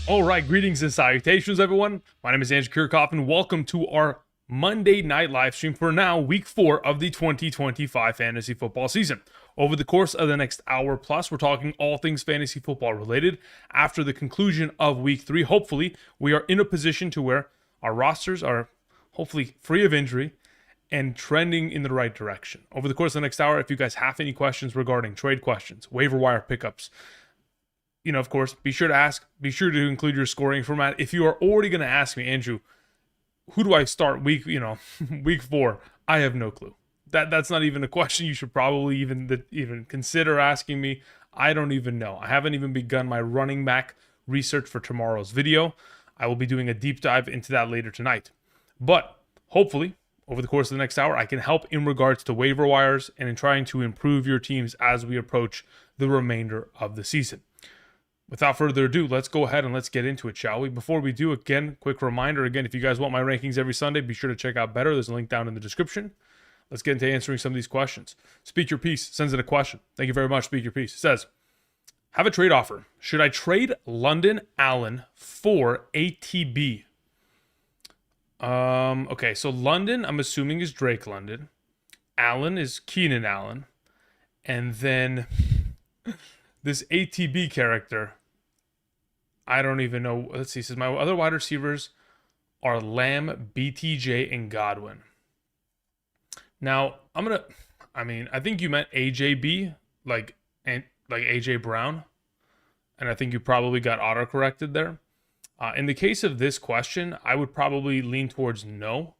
All right, greetings and salutations, everyone. My name is Andrew Kirchhoff, and welcome to our Monday night live stream for now, week 4 of the 2025 fantasy football season. Over the course of the next hour plus, we're talking all things fantasy football related. After the conclusion of week 3, hopefully, we are in a position to where our rosters are hopefully free of injury and trending in the right direction. Over the course of the next hour, if you guys have any questions regarding trade questions, waiver wire pickups, of course, be sure to ask. Be sure to include your scoring format. If you are already going to ask me, Andrew, who do I start week 4? I have no clue. That's not even a question you should probably even consider asking me. I don't even know. I haven't even begun my running back research for tomorrow's video. I will be doing a deep dive into that later tonight. But hopefully, over the course of the next hour, I can help in regards to waiver wires and in trying to improve your teams as we approach the remainder of the season. Without further ado, let's go ahead and let's get into it, shall we? Before we do, again, quick reminder, if you guys want my rankings every Sunday, be sure to check out Betr. There's a link down in the description. Let's get into answering some of these questions. Speak Your Piece sends in a question. Thank you very much, Speak Your Piece. It says, have a trade offer. Should I trade London Allen for ATB? Okay, so London, I'm assuming, is Drake London. Allen is Keenan Allen. And then this ATB character, I don't even know. Let's see. It says my other wide receivers are Lamb, BTJ, and Godwin. Now, I think you meant AJB, like AJ Brown. And I think you probably got auto-corrected there. In the case of this question, I would probably lean towards no.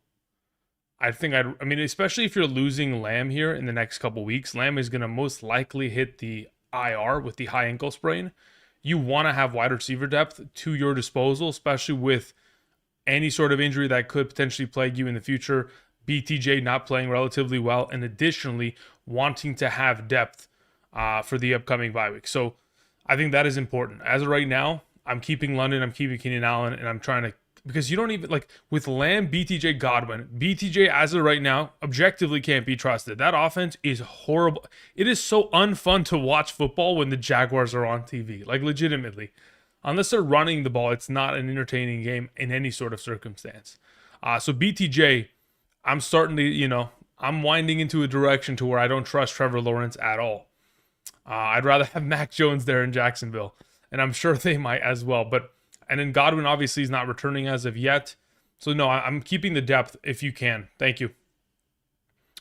Especially if you're losing Lamb here in the next couple weeks, Lamb is going to most likely hit the IR with the high ankle sprain. You want to have wide receiver depth to your disposal, especially with any sort of injury that could potentially plague you in the future. BTJ not playing relatively well, and additionally wanting to have depth for the upcoming bye week. So I think that is important. As of right now, I'm keeping London, I'm keeping Keenan Allen, and I'm trying to, because you don't even, with Lamb, BTJ, Godwin, BTJ as of right now, objectively can't be trusted. That offense is horrible. It is so unfun to watch football when the Jaguars are on TV, legitimately. Unless they're running the ball, it's not an entertaining game in any sort of circumstance. So BTJ, I'm starting to, I'm winding into a direction to where I don't trust Trevor Lawrence at all. I'd rather have Mac Jones there in Jacksonville, and I'm sure they might as well, and then Godwin obviously is not returning as of yet. So no, I'm keeping the depth if you can. Thank you.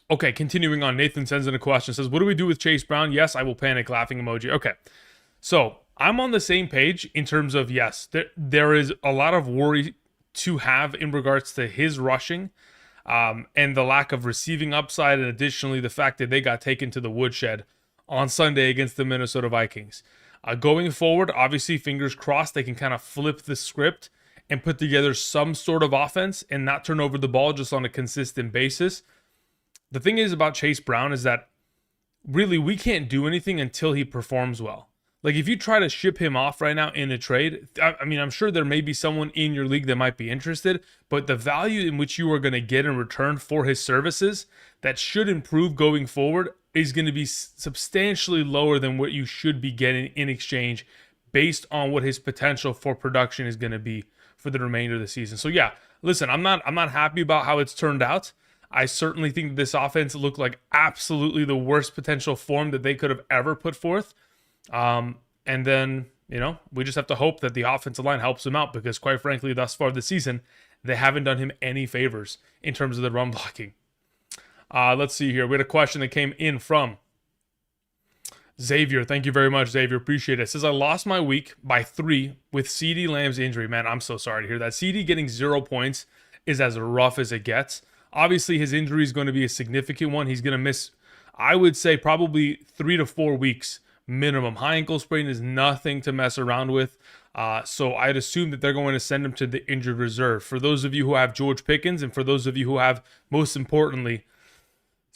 Okay, continuing on. Nathan sends in a question. Says, what do we do with Chase Brown? Yes, I will panic, laughing emoji. Okay, so I'm on the same page in terms of, yes, there is a lot of worry to have in regards to his rushing and the lack of receiving upside, and additionally the fact that they got taken to the woodshed on Sunday against the Minnesota Vikings. Going forward, obviously, fingers crossed, they can kind of flip the script and put together some sort of offense and not turn over the ball just on a consistent basis. The thing is about Chase Brown is that really we can't do anything until he performs well. If you try to ship him off right now in a trade, I'm sure there may be someone in your league that might be interested, but the value in which you are going to get in return for his services that should improve going forward is going to be substantially lower than what you should be getting in exchange based on what his potential for production is going to be for the remainder of the season. So yeah, listen, I'm not happy about how it's turned out. I certainly think this offense looked like absolutely the worst potential form that they could have ever put forth. And then, we just have to hope that the offensive line helps him out, because quite frankly, thus far this season, they haven't done him any favors in terms of the run blocking. Let's see here. We had a question that came in from Xavier. Thank you very much, Xavier. Appreciate it. It says, I lost my week by 3 with CeeDee Lamb's injury. Man, I'm so sorry to hear that. CeeDee getting 0 points is as rough as it gets. Obviously, his injury is going to be a significant one. He's going to miss, I would say, probably 3 to 4 weeks minimum. High ankle sprain is nothing to mess around with. So I'd assume that they're going to send him to the injured reserve. For those of you who have George Pickens, and for those of you who have, most importantly,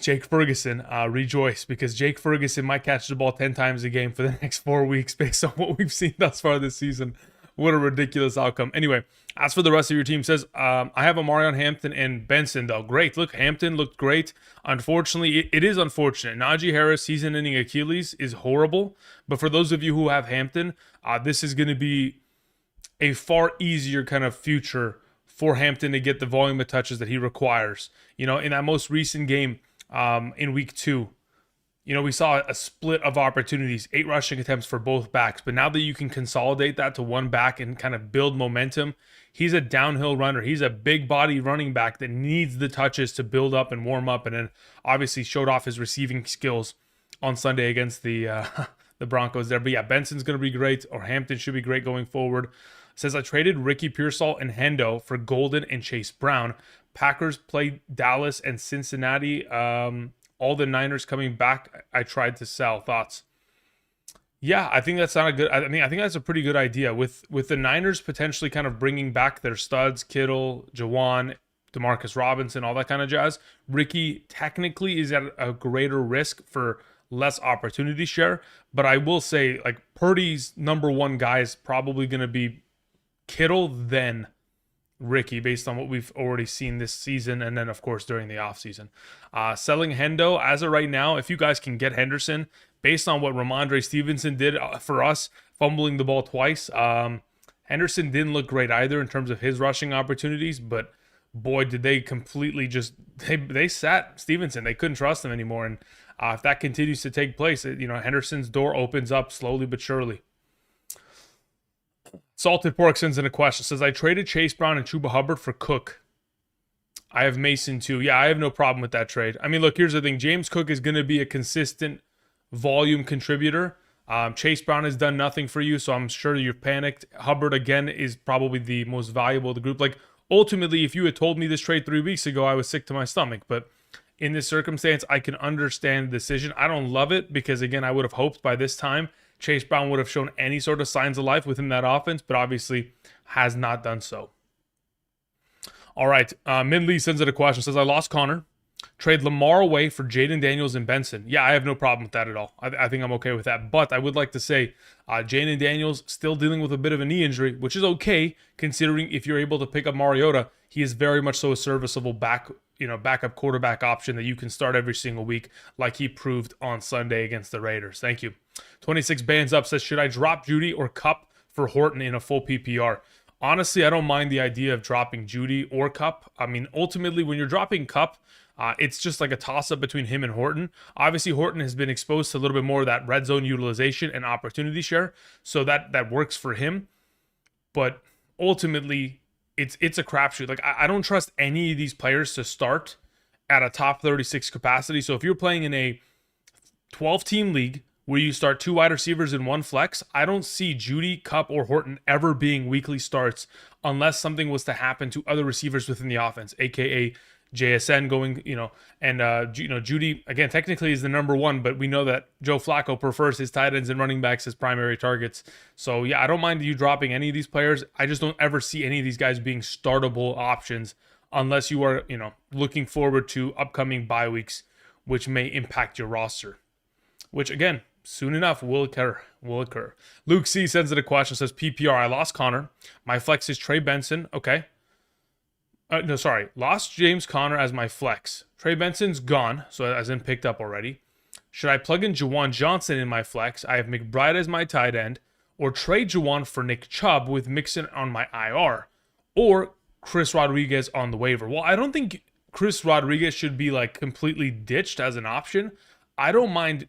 Jake Ferguson, rejoice, because Jake Ferguson might catch the ball 10 times a game for the next 4 weeks based on what we've seen thus far this season. What a ridiculous outcome. Anyway, as for the rest of your team, says, I have Amarion Hampton and Benson, though. Great. Look, Hampton looked great. Unfortunately, it is unfortunate. Najee Harris, season-ending Achilles, is horrible. But for those of you who have Hampton, this is going to be a far easier kind of future for Hampton to get the volume of touches that he requires. You know, in that most recent game in week 2, you know, we saw a split of opportunities, 8 rushing attempts for both backs. But now that you can consolidate that to one back and kind of build momentum, he's a downhill runner. He's a big body running back that needs the touches to build up and warm up. And then obviously showed off his receiving skills on Sunday against the the Broncos there. But yeah, Benson's going to be great, or Hampton should be great going forward. Says, I traded Ricky Pearsall and Hendo for Golden and Chase Brown. Packers play Dallas and Cincinnati. All the Niners coming back, I tried to sell. Thoughts? Yeah, I think that's not a good. I think that's a pretty good idea. With the Niners potentially kind of bringing back their studs, Kittle, Jawan, Demarcus Robinson, all that kind of jazz. Ricky technically is at a greater risk for less opportunity share, but I will say, like, Purdy's number one guy is probably going to be Kittle, then Ricky, based on what we've already seen this season, and then of course during the offseason. Selling Hendo as of right now, if you guys can get Henderson, based on what Ramondre Stevenson did for us, fumbling the ball twice, Henderson didn't look great either in terms of his rushing opportunities, but boy, did they completely just they sat Stevenson. They couldn't trust him anymore, and if that continues to take place, you know, Henderson's door opens up slowly but surely. Salted Pork sends in a question. Says, I traded Chase Brown and Chuba Hubbard for Cook. I have Mason too. Yeah, I have no problem with that trade. I mean, look, here's the thing. James Cook is going to be a consistent volume contributor. Chase Brown has done nothing for you, so I'm sure you're panicked. Hubbard, again, is probably the most valuable of the group. Like, ultimately, if you had told me this trade 3 weeks ago, I was sick to my stomach. But in this circumstance, I can understand the decision. I don't love it because, again, I would have hoped by this time Chase Brown would have shown any sort of signs of life within that offense, but obviously has not done so. All right, Min Lee sends in a question. Says, I lost Connor. Trade Lamar away for Jaden Daniels and Benson. Yeah, I have no problem with that at all. I think I'm okay with that. But I would like to say Jaden Daniels still dealing with a bit of a knee injury, which is okay considering if you're able to pick up Mariota, he is very much so a serviceable backup quarterback option that you can start every single week, like he proved on Sunday against the Raiders. Thank you. 26 bands up says, should I drop Judy or Cup for Horton in a full PPR? Honestly, I don't mind the idea of dropping Judy or Cup. I mean, ultimately, when you're dropping Cup, it's just like a toss-up between him and Horton. Obviously, Horton has been exposed to a little bit more of that red zone utilization and opportunity share, so that works for him. But ultimately, it's a crapshoot. Like, I don't trust any of these players to start at a top 36 capacity. So if you're playing in a 12-team league where you start 2 wide receivers and 1 flex, I don't see Judy, Cup, or Horton ever being weekly starts unless something was to happen to other receivers within the offense, aka JSN going, and Judy, again, technically is the number 1, but we know that Joe Flacco prefers his tight ends and running backs as primary targets. So yeah, I don't mind you dropping any of these players. I just don't ever see any of these guys being startable options unless you are, looking forward to upcoming bye weeks, which may impact your roster, which again, soon enough will occur. Luke C sends in a question, says, PPR, I lost Connor. My flex is Trey Benson. Okay. Lost James Conner as my flex. Trey Benson's gone, so as in picked up already. Should I plug in Juwan Johnson in my flex? I have McBride as my tight end, or trade Juwan for Nick Chubb with Mixon on my IR, or Chris Rodriguez on the waiver. Well, I don't think Chris Rodriguez should be like completely ditched as an option. I don't mind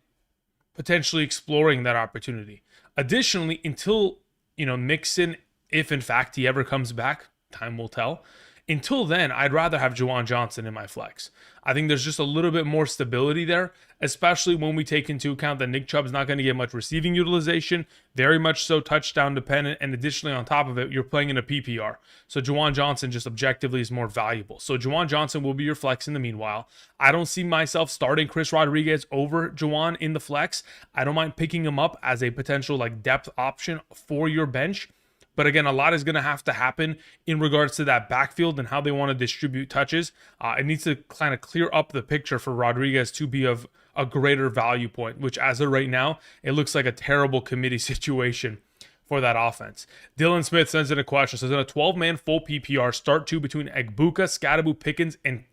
potentially exploring that opportunity. Additionally, until, Mixon, if in fact he ever comes back, time will tell. Until then, I'd rather have Juwan Johnson in my flex. I think there's just a little bit more stability there, especially when we take into account that Nick Chubb's not going to get much receiving utilization, very much so touchdown dependent, and additionally on top of it, you're playing in a PPR. So Juwan Johnson just objectively is more valuable. So Juwan Johnson will be your flex in the meanwhile. I don't see myself starting Chris Rodriguez over Juwan in the flex. I don't mind picking him up as a potential depth option for your bench. But again, a lot is going to have to happen in regards to that backfield and how they want to distribute touches. It needs to kind of clear up the picture for Rodriguez to be of a greater value point, which as of right now, it looks like a terrible committee situation for that offense. Dylan Smith sends in a question. Says, in a 12-man full PPR, start 2 between Egbuka, Scadaboo, Pickens, and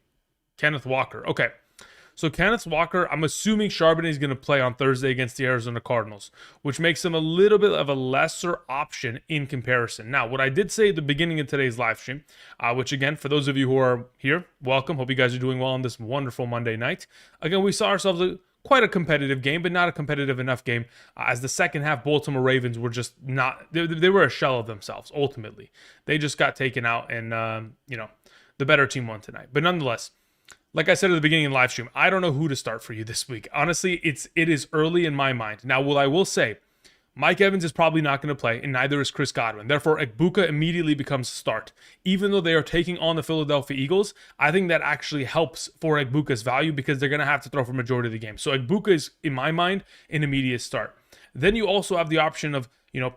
Kenneth Walker. Okay, So Kenneth Walker, I'm assuming Charbonnet is going to play on Thursday against the Arizona Cardinals, which makes him a little bit of a lesser option in comparison. Now, what I did say at the beginning of today's live stream, which again, for those of you who are here, welcome. Hope you guys are doing well on this wonderful Monday night. Again, we saw ourselves quite a competitive game, but not a competitive enough game, as the second half Baltimore Ravens were just not, they were a shell of themselves, ultimately. They just got taken out, and, the better team won tonight. But nonetheless, like I said at the beginning of the live stream, I don't know who to start for you this week. Honestly, it is early in my mind. Now, what I will say, Mike Evans is probably not going to play, and neither is Chris Godwin. Therefore, Egbuka immediately becomes a start. Even though they are taking on the Philadelphia Eagles, I think that actually helps for Egbuka's value because they're going to have to throw for majority of the game. So Egbuka is, in my mind, an immediate start. Then you also have the option of,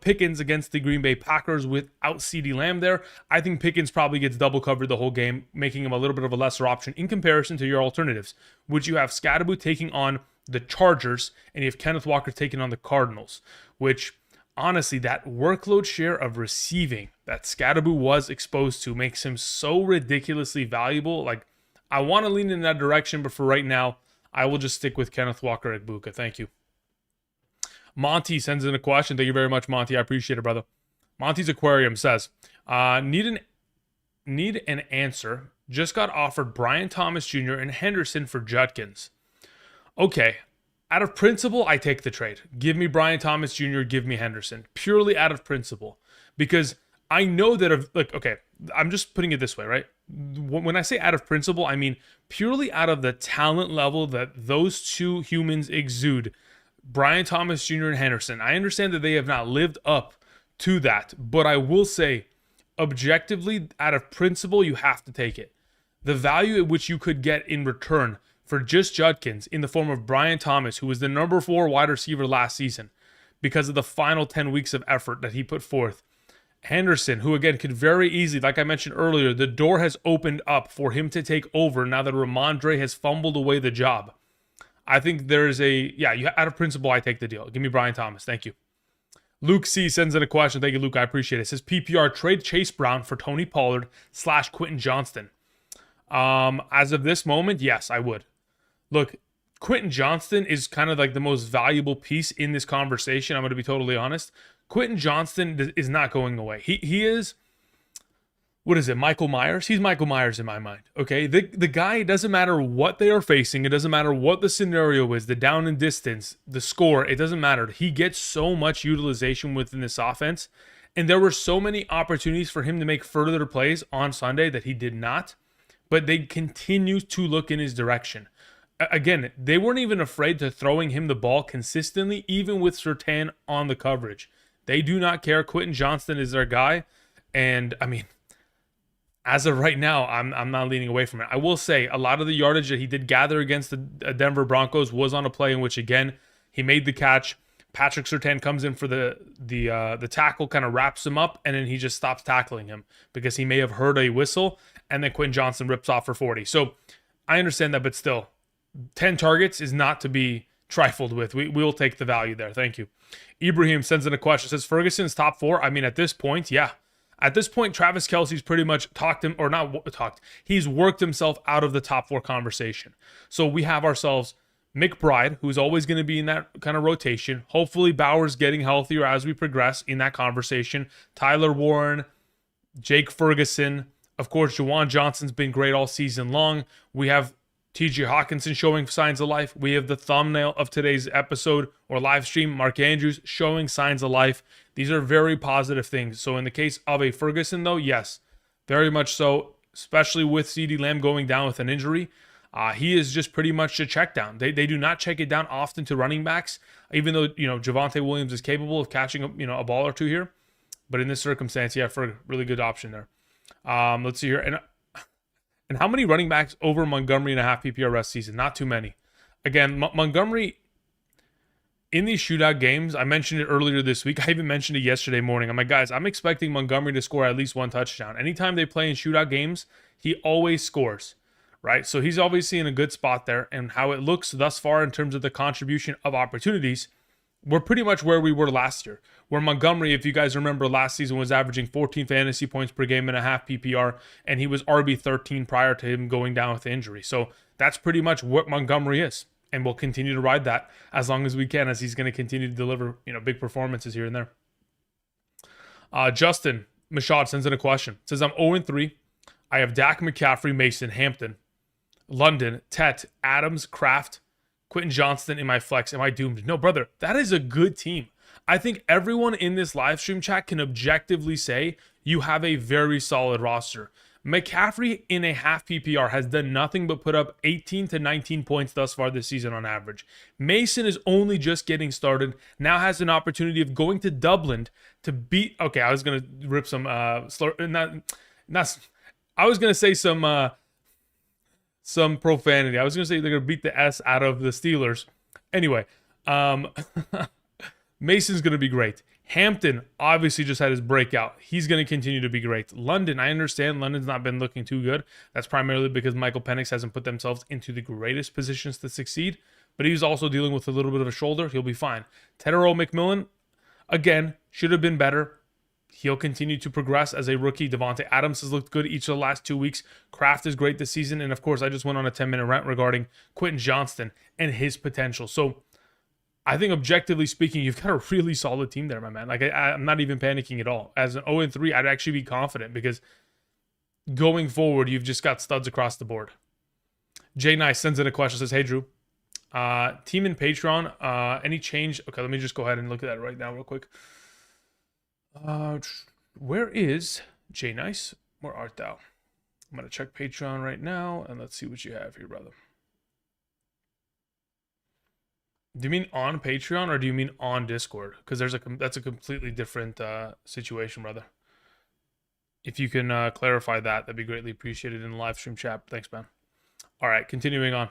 Pickens against the Green Bay Packers without CeeDee Lamb there. I think Pickens probably gets double covered the whole game, making him a little bit of a lesser option in comparison to your alternatives, which you have Scadaboo taking on the Chargers, and you have Kenneth Walker taking on the Cardinals, which honestly, that workload share of receiving that Scadaboo was exposed to makes him so ridiculously valuable. Like, I want to lean in that direction, but for right now, I will just stick with Kenneth Walker at Egbuka. Thank you. Monty sends in a question. Thank you very much, Monty. I appreciate it, brother. Monty's Aquarium says, need an answer. Just got offered Brian Thomas Jr. and Henderson for Judkins. Okay, out of principle, I take the trade. Give me Brian Thomas Jr., give me Henderson. Purely out of principle. Because I know that, I'm just putting it this way, right? When I say out of principle, I mean purely out of the talent level that those two humans exude. Brian Thomas Jr. and Henderson. I understand that they have not lived up to that, but I will say, objectively, out of principle, you have to take it. The value at which you could get in return for just Judkins in the form of Brian Thomas, who was the number 4 wide receiver last season because of the final 10 weeks of effort that he put forth. Henderson, who again could very easily, like I mentioned earlier, the door has opened up for him to take over now that Ramondre has fumbled away the job. I think there's out of principle, I take the deal. Give me Brian Thomas. Thank you. Luke C sends in a question. Thank you, Luke. I appreciate it. It says PPR trade Chase Brown for Tony Pollard / Quentin Johnston. As of this moment, yes, I would. Look, Quentin Johnston is kind of like the most valuable piece in this conversation. I'm going to be totally honest. Quentin Johnston is not going away. He is, what is it, Michael Myers? He's Michael Myers in my mind, okay? The guy, it doesn't matter what they are facing. It doesn't matter what the scenario is, the down and distance, the score. It doesn't matter. He gets so much utilization within this offense. And there were so many opportunities for him to make further plays on Sunday that he did not. But they continue to look in his direction. Again, they weren't even afraid to throwing him the ball consistently, even with Surtain on the coverage. They do not care. Quentin Johnston is their guy. And, I mean, as of right now, I'm not leaning away from it. I will say a lot of the yardage that he did gather against the Denver Broncos was on a play in which, again, he made the catch. Patrick Surtain comes in for the tackle, kind of wraps him up, and then he just stops tackling him because he may have heard a whistle, and then Quentin Johnston rips off for 40. So I understand that, but still, 10 targets is not to be trifled with. We will take the value there. Thank you. Ibrahim sends in a question. Says Ferguson's top 4. I mean, at this point, yeah. At this point, Travis Kelce's pretty much he's worked himself out of the top 4 conversation. So we have ourselves McBride, who's always going to be in that kind of rotation. Hopefully Bowers getting healthier as we progress in that conversation. Tyler Warren, Jake Ferguson. Of course, Juwan Johnson's been great all season long. We have TJ Hawkinson showing signs of life. We have the thumbnail of today's episode or live stream, Mark Andrews showing signs of life. These are very positive things. So in the case of a Ferguson, though, yes, very much so, especially with CeeDee Lamb going down with an injury. He is just pretty much a check down. They do not check it down often to running backs, even though, Javonte Williams is capable of catching a ball or two here. But in this circumstance, yeah, for a really good option there. Let's see here. And how many running backs over Montgomery in a half PPR rest season? Not too many. Again, Montgomery in these shootout games, I mentioned it earlier this week. I even mentioned it yesterday morning. I'm like, guys, I'm expecting Montgomery to score at least 1 touchdown. Anytime they play in shootout games, he always scores, right? So he's obviously in a good spot there. And how it looks thus far in terms of the contribution of opportunities, we're pretty much where we were last year. Where Montgomery, if you guys remember, last season was averaging 14 fantasy points per game and a half PPR, and he was RB 13 prior to him going down with injury. So that's pretty much what Montgomery is, and we'll continue to ride that as long as we can, as he's going to continue to deliver, big performances here and there. Justin Mashad sends in a question. Says, I'm 0-3. I have Dak, McCaffrey, Mason, Hampton, London, Tet, Adams, Kraft, Quentin Johnston in my flex. Am I doomed? No, brother. That is a good team. I think everyone in this live stream chat can objectively say you have a very solid roster. McCaffrey in a half PPR has done nothing but put up 18 to 19 points thus far this season on average. Mason is only just getting started, now has an opportunity of going to Dublin to beat... Okay, I was going to rip some... I was going to say some profanity. I was going to say they're going to beat the S out of the Steelers. Anyway, Mason's going to be great. Hampton obviously just had his breakout. He's going to continue to be great. London, I understand London's not been looking too good. That's primarily because Michael Penix hasn't put themselves into the greatest positions to succeed, but he's also dealing with a little bit of a shoulder. He'll be fine. Tedero McMillan, again, should have been better. He'll continue to progress as a rookie. Devontae Adams has looked good each of the last 2 weeks. Kraft is great this season. And of course, I just went on a 10-minute rant regarding Quentin Johnston and his potential. So I think objectively speaking, you've got a really solid team there, my man. Like I'm not even panicking at all. As an 0-3, I'd actually be confident because going forward, you've just got studs across the board. Jay Nice sends in a question, says, hey, Drew, team in Patreon, any change? Okay, let me just go ahead and look at that right now real quick. Where is Jay Nice? Where art thou? I'm going to check Patreon right now, and let's see what you have here, brother. Do you mean on Patreon or do you mean on Discord? Because that's a completely different situation, brother. If you can clarify that, that'd be greatly appreciated in the live stream chat. Thanks, man. All right, continuing on.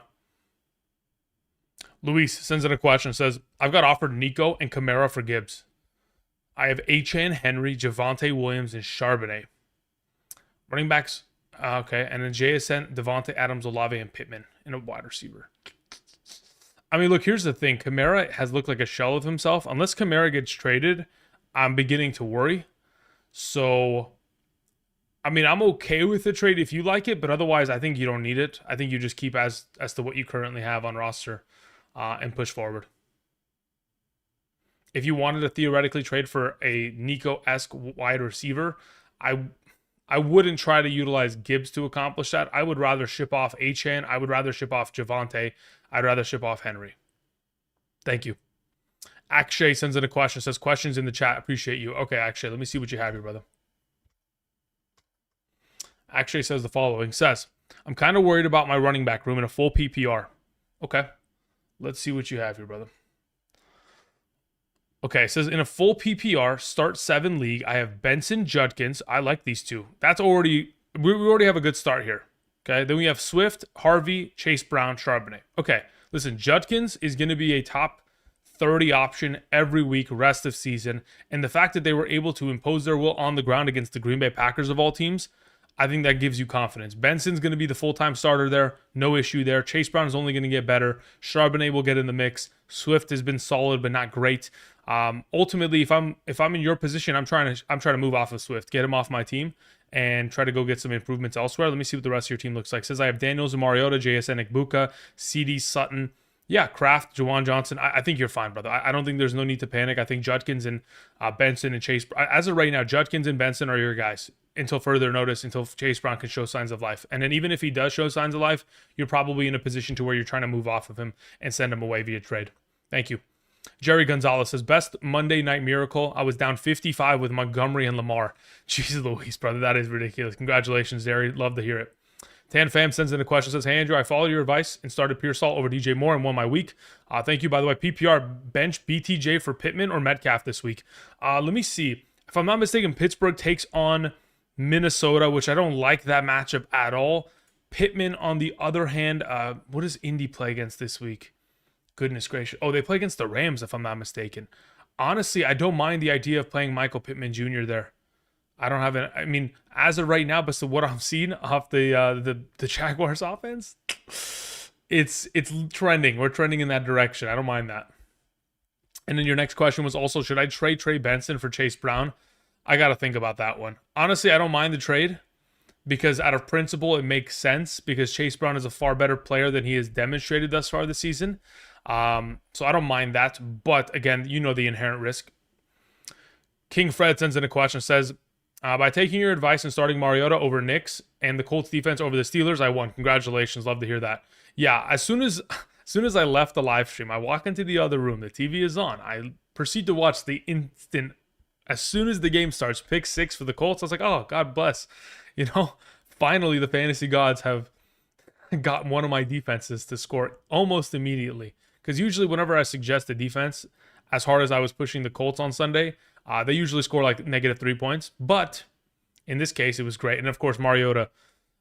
Luis sends in a question, says, I've got offered Nico and Kamara for Gibbs. I have Achane, Henry, Javonte Williams, and Charbonnet. Running backs, okay, and then JSN, Devontae Adams, Olave, and Pittman in a wide receiver. I mean, look, here's the thing. Kamara has looked like a shell of himself. Unless Kamara gets traded, I'm beginning to worry. So, I mean, I'm okay with the trade if you like it, but otherwise, I think you don't need it. I think you just keep as to what you currently have on roster and push forward. If you wanted to theoretically trade for a Nico-esque wide receiver, I wouldn't try to utilize Gibbs to accomplish that. I would rather ship off Achane. I would rather ship off Javonte. I'd rather ship off Henry. Thank you. Akshay sends in a question. Says, questions in the chat. Appreciate you. Okay, Akshay, let me see what you have here, brother. Akshay says the following. Says, I'm kind of worried about my running back room in a full PPR. Okay. Let's see what you have here, brother. Okay, it says in a full PPR, start 7 league, I have Benson, Judkins. I like these two. That's already, we already have a good start here. Okay, then we have Swift, Harvey, Chase Brown, Charbonnet. Okay, listen, Judkins is going to be a top 30 option every week, rest of season. And the fact that they were able to impose their will on the ground against the Green Bay Packers of all teams, I think that gives you confidence. Benson's going to be the full-time starter there. No issue there. Chase Brown is only going to get better. Charbonnet will get in the mix. Swift has been solid, but not great. Ultimately, if I'm in your position, I'm trying to move off of Swift, get him off my team, and try to go get some improvements elsewhere. Let me see what the rest of your team looks like. It says I have Daniels and Mariota, JSN Ikbuka, CD Sutton. Yeah, Kraft, Juwan Johnson. I think you're fine, brother. I don't think there's no need to panic. I think Judkins and Benson and Chase. As of right now, Judkins and Benson are your guys until further notice, until Chase Brown can show signs of life. And then even if he does show signs of life, you're probably in a position to where you're trying to move off of him and send him away via trade. Thank you. Jerry Gonzalez says, best Monday night miracle. I was down 55 with Montgomery and Lamar. Jesus Louise, brother. That is ridiculous. Congratulations, Jerry. Love to hear it. Tan Fam sends in a question, says, hey, Andrew, I followed your advice and started Pearsall over DJ Moore and won my week. Thank you, by the way. PPR, bench BTJ for Pittman or Metcalf this week. Let me see. If I'm not mistaken, Pittsburgh takes on Minnesota, which I don't like that matchup at all. Pittman, on the other hand, what does Indy play against this week? Goodness gracious. Oh, they play against the Rams, if I'm not mistaken. Honestly, I don't mind the idea of playing Michael Pittman Jr. there. I don't have I mean, as of right now, but so what I'm seeing off the Jaguars offense, it's trending. We're trending in that direction. I don't mind that. And then your next question was also, should I trade Trey Benson for Chase Brown? I got to think about that one. Honestly, I don't mind the trade because out of principle, it makes sense because Chase Brown is a far better player than he has demonstrated thus far this season. So I don't mind that. But again, you know the inherent risk. King Fred sends in a question, says, by taking your advice and starting Mariota over Knicks and the Colts defense over the Steelers, I won. Congratulations. Love to hear that. Yeah, as soon as I left the live stream, I walk into the other room. The TV is on. I proceed to watch the instant. As soon as the game starts, pick 6 for the Colts. I was like, oh, God bless. You know, finally the fantasy gods have gotten one of my defenses to score almost immediately. Because usually whenever I suggest a defense, as hard as I was pushing the Colts on Sunday, they usually score like -3 points. But in this case, it was great. And of course, Mariota,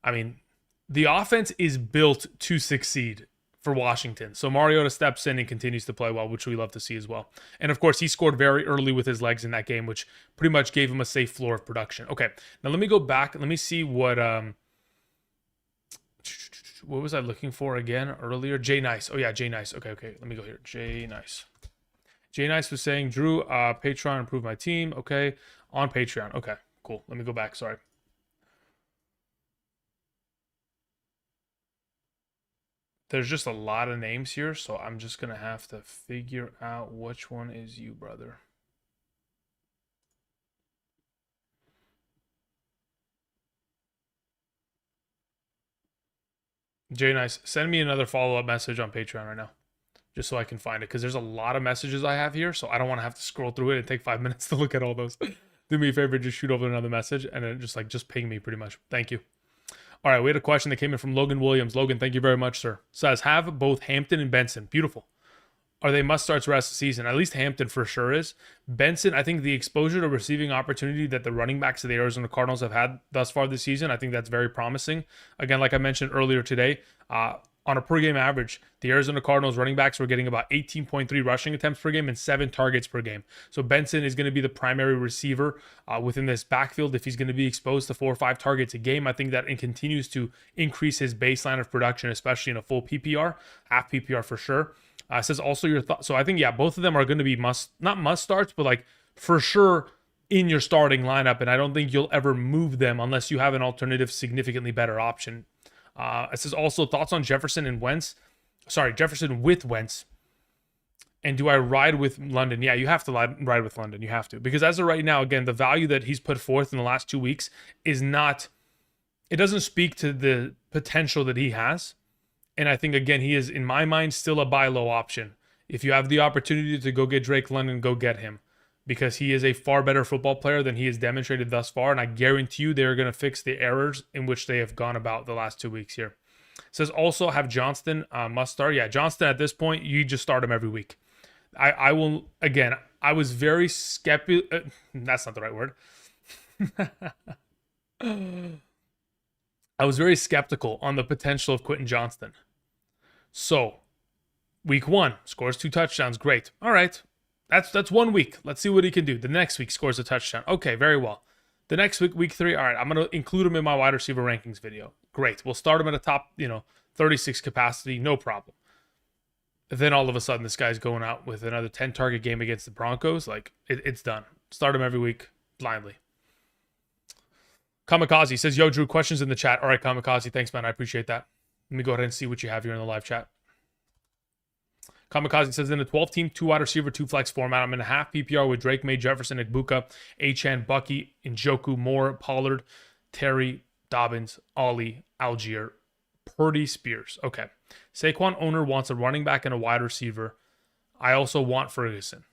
I mean, the offense is built to succeed for Washington. So Mariota steps in and continues to play well, which we love to see as well. And of course, he scored very early with his legs in that game, which pretty much gave him a safe floor of production. Okay, now let me go back. Let me see what was I looking for again earlier? Jay Nice. Oh yeah, Jay Nice. Okay. Let me go here. Jay Nice. Jay Nice was saying, Drew, Patreon, improve my team. Okay, on Patreon. Okay, cool. Let me go back. Sorry. There's just a lot of names here, so I'm just going to have to figure out which one is you, brother. Jay Nice, send me another follow-up message on Patreon right now, just so I can find it, because there's a lot of messages I have here, so I don't want to have to scroll through it and take 5 minutes to look at all those. Do me a favor, just shoot over another message, and then just ping me pretty much. Thank you. All right, we had a question that came in from Logan Williams. Logan, thank you very much, sir. Says, have both Hampton and Benson. Beautiful. Are they must-starts the rest of the season? At least Hampton for sure is. Benson, I think the exposure to receiving opportunity that the running backs of the Arizona Cardinals have had thus far this season, I think that's very promising. Again, like I mentioned earlier today, on a per-game average, the Arizona Cardinals running backs were getting about 18.3 rushing attempts per game and 7 targets per game. So Benson is going to be the primary receiver within this backfield. If he's going to be exposed to 4 or 5 targets a game, I think that it continues to increase his baseline of production, especially in a full PPR, half PPR for sure. Says also your thoughts. So I think, yeah, both of them are going to be not must starts, but like for sure in your starting lineup. And I don't think you'll ever move them unless you have an alternative, significantly better option. It says also thoughts on Jefferson and Wentz. Sorry, Jefferson with Wentz. And do I ride with London? Yeah, you have to ride with London. You have to. Because as of right now, again, the value that he's put forth in the last 2 weeks is not, it doesn't speak to the potential that he has. And I think, again, he is, in my mind, still a buy low option. If you have the opportunity to go get Drake London, go get him. Because he is a far better football player than he has demonstrated thus far. And I guarantee you they're going to fix the errors in which they have gone about the last 2 weeks here. It says also have Johnston must start. Yeah, Johnston at this point, you just start him every week. I will, again, I was very skeptical. That's not the right word. I was very skeptical on the potential of Quentin Johnston. So, week 1, scores 2 touchdowns. Great. All right. That's 1 week. Let's see what he can do. The next week scores a touchdown. Okay, very well. The next week, week 3, all right, I'm going to include him in my wide receiver rankings video. Great. We'll start him at a top, 36 capacity. No problem. Then all of a sudden, this guy's going out with another 10-target game against the Broncos. Like, it's done. Start him every week blindly. Kamikaze says, yo, Drew, questions in the chat. All right, Kamikaze, thanks, man. I appreciate that. Let me go ahead and see what you have here in the live chat. Kamikaze says, in a 12-team, 2 wide receiver, 2 flex format, I'm in a half PPR with Drake, May, Jefferson, Igbuka, Achane, Bucky, Njoku, Moore, Pollard, Terry, Dobbins, Ollie, Algier, Purdy, Spears. Okay. Saquon owner wants a running back and a wide receiver. I also want Ferguson.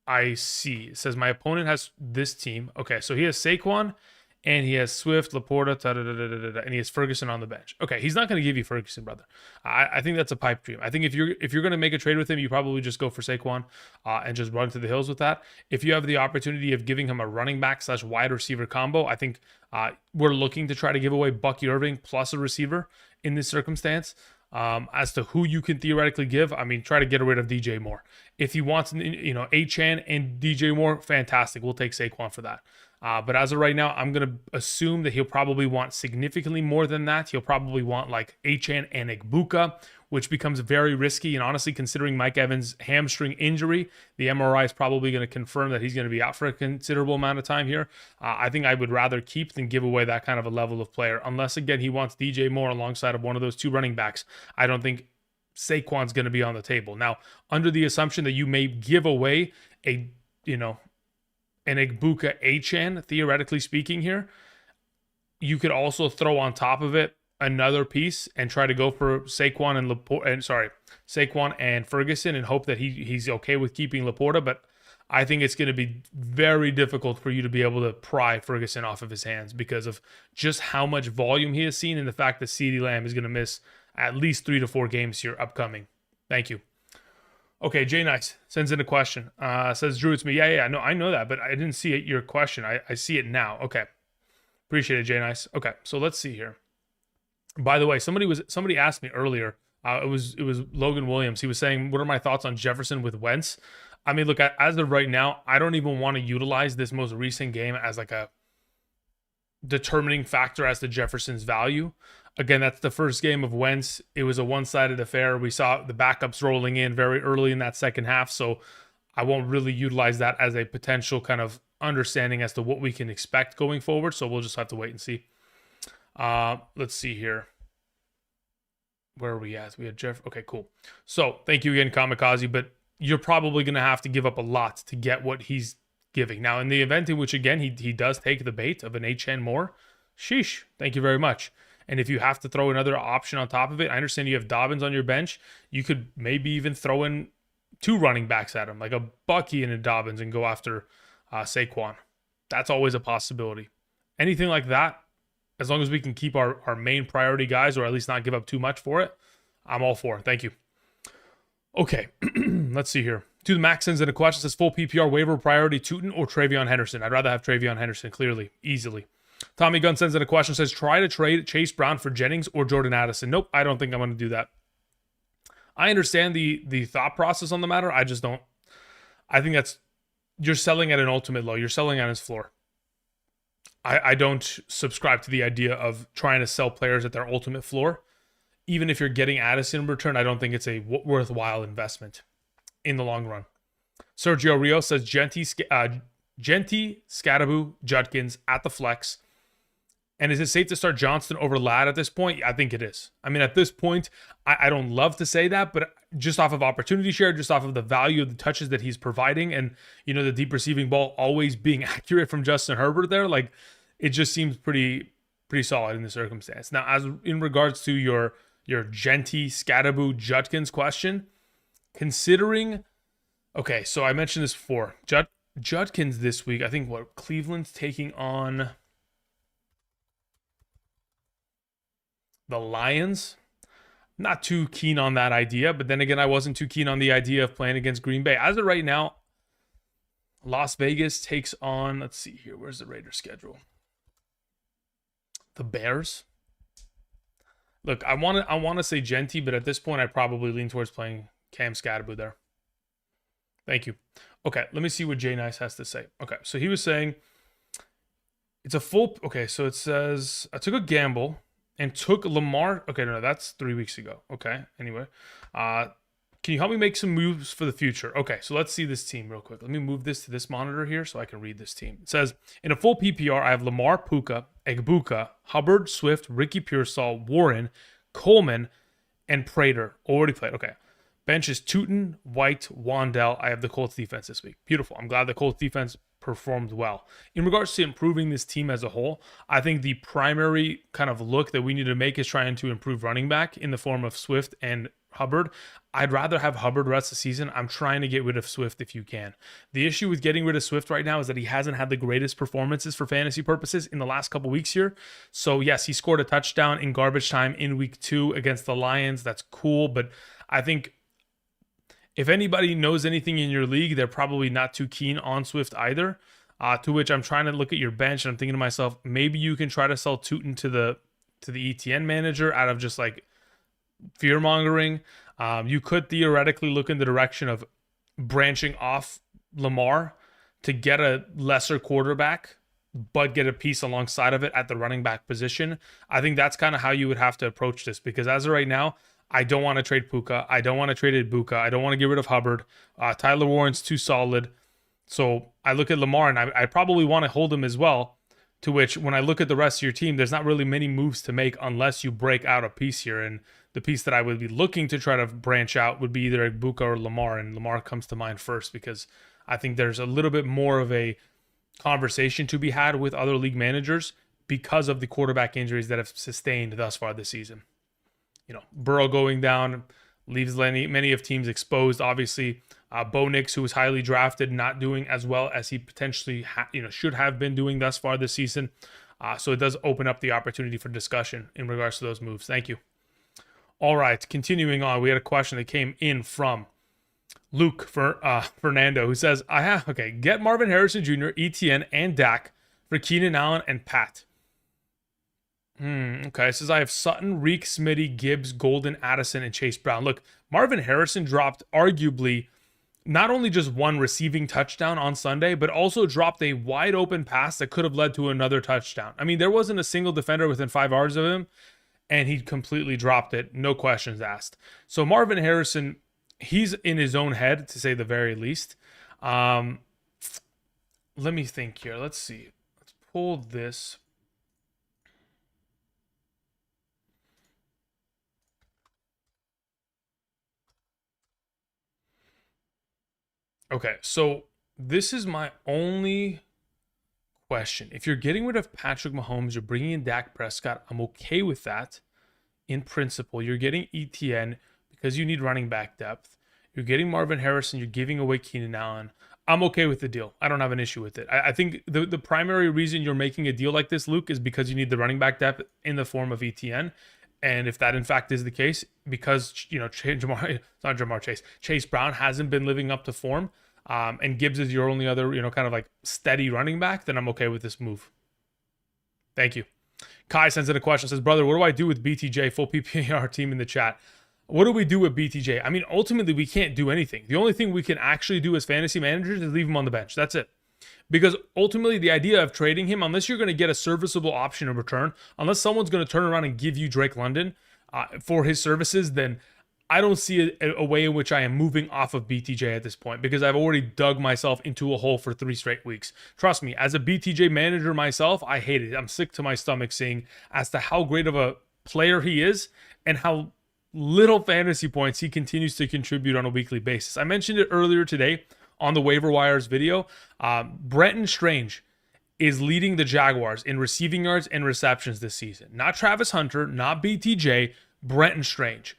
I see. It says my opponent has this team. Okay, so he has Saquon, and he has Swift, Laporta, and he has Ferguson on the bench. Okay, he's not going to give you Ferguson, brother. I think that's a pipe dream. I think if you're going to make a trade with him, you probably just go for Saquon and just run to the hills with that. If you have the opportunity of giving him a running back / wide receiver combo, I think we're looking to try to give away Bucky Irving plus a receiver in this circumstance. As to who you can theoretically give, I mean, try to get rid of DJ Moore. If he wants, Achane and DJ Moore, fantastic. We'll take Saquon for that. But as of right now, I'm going to assume that he'll probably want significantly more than that. He'll probably want like Achane and Igbuka, which becomes very risky. And honestly, considering Mike Evans' hamstring injury, the MRI is probably going to confirm that he's going to be out for a considerable amount of time here. I think I would rather keep than give away that kind of a level of player. Unless, again, he wants DJ Moore alongside of one of those two running backs. I don't think Saquon's going to be on the table. Now, under the assumption that you may give away an Igbuka Achane, theoretically speaking here, you could also throw on top of it another piece and try to go for Saquon and Ferguson and hope that he's okay with keeping Laporta. But I think it's going to be very difficult for you to be able to pry Ferguson off of his hands because of just how much volume he has seen and the fact that CeeDee Lamb is going to miss at least 3 to 4 games here upcoming. Thank you. Okay, Jay Nice sends in a question. Says, Drew, it's me. Yeah, no, I know that, but I didn't see your question. I see it now. Okay. Appreciate it, Jay Nice. Okay, so let's see here. By the way, somebody asked me earlier. It was Logan Williams. He was saying, what are my thoughts on Jefferson with Wentz? I mean, look, as of right now, I don't even want to utilize this most recent game as like a determining factor as to Jefferson's value. Again, that's the first game of Wentz. It was a one-sided affair. We saw the backups rolling in very early in that second half, so I won't really utilize that as a potential kind of understanding as to what we can expect going forward, so we'll just have to wait and see. Let's see here. Where are we at? We had Jeff. Okay, cool. So thank you again, Kamikaze, but you're probably going to have to give up a lot to get what he's giving. Now, in the event in which, again, he does take the bait of an HN more, sheesh, thank you very much. And if you have to throw another option on top of it, I understand you have Dobbins on your bench. You could maybe even throw in 2 running backs at him, like a Bucky and a Dobbins, and go after Saquon. That's always a possibility. Anything like that, as long as we can keep our main priority guys, or at least not give up too much for it, I'm all for it. Thank you. Okay, let's see here. To the Max sends in a question, says full PPR waiver priority Tootin or Travion Henderson. I'd rather have Travion Henderson, clearly, easily. Tommy Gunn sends in a question, says try to trade Chase Brown for Jennings or Jordan Addison. Nope, I don't think I'm going to do that. I understand the thought process on the matter. I just don't. I think that's, you're selling at an ultimate low. You're selling on his floor. I don't subscribe to the idea of trying to sell players at their ultimate floor. Even if you're getting Addison in return, I don't think it's a worthwhile investment in the long run. Sergio Rios says Genty, Scattaboo, Judkins at the flex. And is it safe to start Johnston over Ladd at this point? I think it is. I mean, at this point, I don't love to say that, but just off of opportunity share, just off of the value of the touches that he's providing, and, you know, the deep receiving ball always being accurate from Justin Herbert there, like, it just seems pretty solid in the circumstance. Now, as in regards to your Genty, Scattaboo, Judkins question, considering, okay, so I mentioned this before, Judkins this week, I think Cleveland's taking on the Lions. Not too keen on that idea, but then again, I wasn't too keen on the idea of playing against Green Bay. As of right now, Las Vegas takes on, let's see here, where's the Raiders schedule? The Bears. Look, I want to say Genty, but at this point, I probably lean towards playing Cam Scattaboo there. Thank you. Okay, let me see what Jay Nice has to say. Okay, so he was saying it's a full. Okay, so it says I took a gamble and took Lamar. Okay, no, that's 3 weeks ago. Okay, anyway, can you help me make some moves for the future? Okay, so let's see this team real quick. Let me move this to this monitor here so I can read this team. It says, in a full PPR, I have Lamar, Puka, Egbuka, Hubbard, Swift, Ricky Pearsall, Warren, Coleman, and Prater. Already played. Okay. Bench is Tootin, White, Wandell. I have the Colts defense this week. Beautiful. I'm glad the Colts defense performed well. In regards to improving this team as a whole, I think the primary kind of look that we need to make is trying to improve running back in the form of Swift and Hubbard. I'd rather have Hubbard rest the season. I'm trying to get rid of Swift if you can. The issue with getting rid of Swift right now is that he hasn't had the greatest performances for fantasy purposes in the last couple weeks here. So yes, he scored a touchdown in garbage time in week 2 against the Lions. That's cool, but I think if anybody knows anything in your league, they're probably not too keen on Swift either. To which I'm trying to look at your bench and I'm thinking to myself, maybe you can try to sell Tootin to the ETN manager out of just like fear mongering. You could theoretically look in the direction of branching off Lamar to get a lesser quarterback but get a piece alongside of it at the running back position. I think that's kind of how you would have to approach this, because as of right now, I don't want to trade Puka. I don't want to trade Ibuka. I don't want to get rid of Hubbard. Tyler Warren's too solid. So I look at Lamar, and I probably want to hold him as well. To which, when I look at the rest of your team, there's not really many moves to make unless you break out a piece here. And the piece that I would be looking to try to branch out would be either Ibuka or Lamar. And Lamar comes to mind first, because I think there's a little bit more of a conversation to be had with other league managers because of the quarterback injuries that have sustained thus far this season. Burrow going down leaves many of teams exposed. Obviously, Bo Nix, who was highly drafted, not doing as well as he potentially should have been doing thus far this season. So it does open up the opportunity for discussion in regards to those moves. Thank you. All right, continuing on, we had a question that came in from Luke Fernando, who says, get Marvin Harrison Jr., ETN, and Dak for Keenan Allen and Pat. Okay, it says I have Sutton, Reek, Smitty, Gibbs, Golden, Addison, and Chase Brown. Look, Marvin Harrison dropped arguably not only just one receiving touchdown on Sunday, but also dropped a wide open pass that could have led to another touchdown. I mean, there wasn't a single defender within 5 yards of him, and he completely dropped it. No questions asked. So Marvin Harrison, he's in his own head, to say the very least. Let me think here. Let's see. Let's pull this. Okay, so this is my only question. If you're getting rid of Patrick Mahomes, you're bringing in Dak Prescott, I'm okay with that in principle. You're getting ETN because you need running back depth. You're getting Marvin Harrison, you're giving away Keenan Allen. I'm okay with the deal. I don't have an issue with it. I think the primary reason you're making a deal like this, Luke, is because you need the running back depth in the form of ETN. And if that in fact is the case, because Chase Brown hasn't been living up to form, and Gibbs is your only other kind of like steady running back, then I'm okay with this move. Thank you. Kai sends in a question, says, brother, what do I do with BTJ? Full PPR team in the chat. What do we do with BTJ? I mean, ultimately, we can't do anything. The only thing we can actually do as fantasy managers is leave him on the bench. That's it. Because ultimately, the idea of trading him, unless you're going to get a serviceable option in return, unless someone's going to turn around and give you Drake London for his services, then I don't see a way in which I am moving off of BTJ at this point, because I've already dug myself into a hole for 3 straight weeks. Trust me, as a BTJ manager myself, I hate it. I'm sick to my stomach seeing as to how great of a player he is and how little fantasy points he continues to contribute on a weekly basis. I mentioned it earlier today on the waiver wires video. Brenton Strange is leading the Jaguars in receiving yards and receptions this season. Not Travis Hunter, not BTJ, Brenton Strange.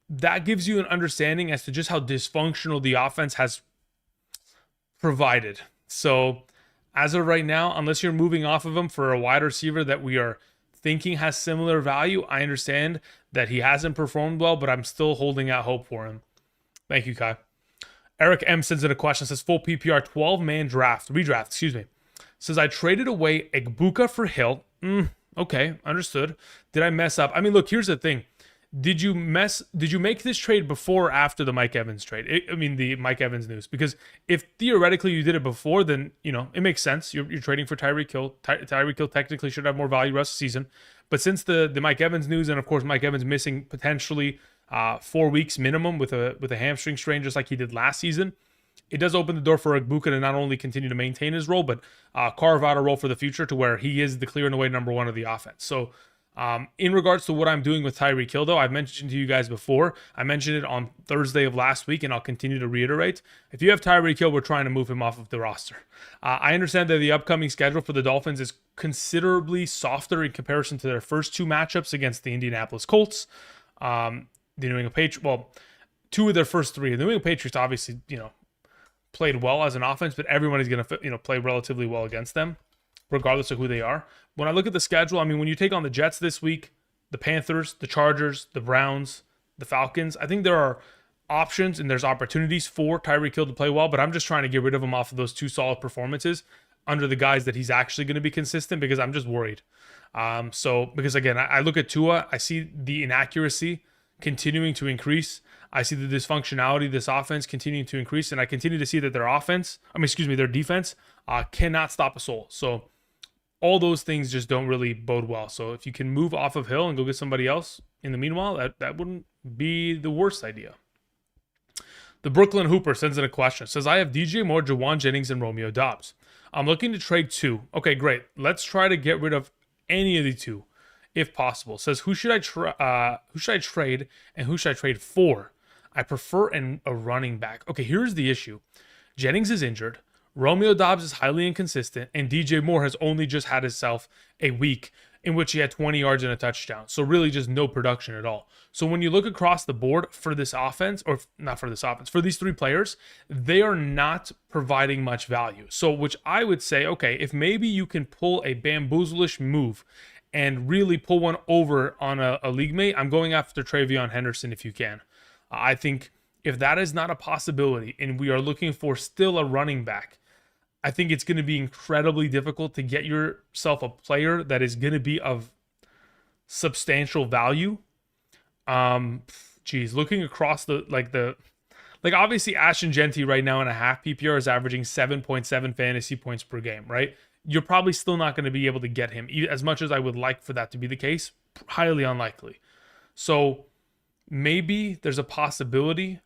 That gives you an understanding as to just how dysfunctional the offense has provided. So as of right now, unless you're moving off of him for a wide receiver that we are thinking has similar value, I understand that he hasn't performed well, but I'm still holding out hope for him. Thank you, Kai. Eric M sends in a question, says full PPR 12-man redraft. Says I traded away Egbuka for Hill. Okay, understood. Did I mess up? I mean, look, here's the thing. Did you make this trade before or after the Mike Evans trade? The Mike Evans news. Because if theoretically you did it before, then, it makes sense. You're trading for Tyreek Hill. Tyreek Hill technically should have more value rest of the season. But since the Mike Evans news, and of course Mike Evans missing potentially 4 weeks minimum with a hamstring strain, just like he did last season, it does open the door for Egbuka to not only continue to maintain his role, but carve out a role for the future to where he is the clear and away number one of the offense. So in regards to what I'm doing with Tyreek Hill, though, I've mentioned to you guys before. I mentioned it on Thursday of last week, and I'll continue to reiterate. If you have Tyreek Hill, we're trying to move him off of the roster. I understand that the upcoming schedule for the Dolphins is considerably softer in comparison to their first 2 matchups against the Indianapolis Colts, the New England Patriots. Well, 2 of their first 3. The New England Patriots obviously, played well as an offense, but everyone is going to, play relatively well against them, regardless of who they are. When I look at the schedule, when you take on the Jets this week, the Panthers, the Chargers, the Browns, the Falcons, I think there are options and there's opportunities for Tyreek Hill to play well, but I'm just trying to get rid of him off of those 2 solid performances under the guise that he's actually going to be consistent, because I'm just worried. Because again, I look at Tua, I see the inaccuracy continuing to increase. I see the dysfunctionality of this offense continuing to increase, and I continue to see that their defense cannot stop a soul. So all those things just don't really bode well. So if you can move off of Hill and go get somebody else in the meanwhile, that wouldn't be the worst idea. The Brooklyn Hooper sends in a question. Says, I have DJ Moore, Jawan Jennings, and Romeo Dobbs. I'm looking to trade 2. Okay, great. Let's try to get rid of any of the 2, if possible. Says, who should I trade and who should I trade for? I prefer a running back. Okay, here's the issue. Jennings is injured. Romeo Dobbs is highly inconsistent, and DJ Moore has only just had himself a week in which he had 20 yards and a touchdown. So really just no production at all. So when you look across the board for this offense, or not for this offense, for these 3 players, they are not providing much value. So which I would say, okay, if maybe you can pull a bamboozlish move and really pull one over on a league mate, I'm going after Travion Henderson if you can. I think if that is not a possibility and we are looking for still a running back, I think it's going to be incredibly difficult to get yourself a player that is going to be of substantial value. Looking across obviously Ashton Genty right now in a half PPR is averaging 7.7 fantasy points per game, right? You're probably still not going to be able to get him as much as I would like for that to be the case. Highly unlikely. So maybe there's a possibility,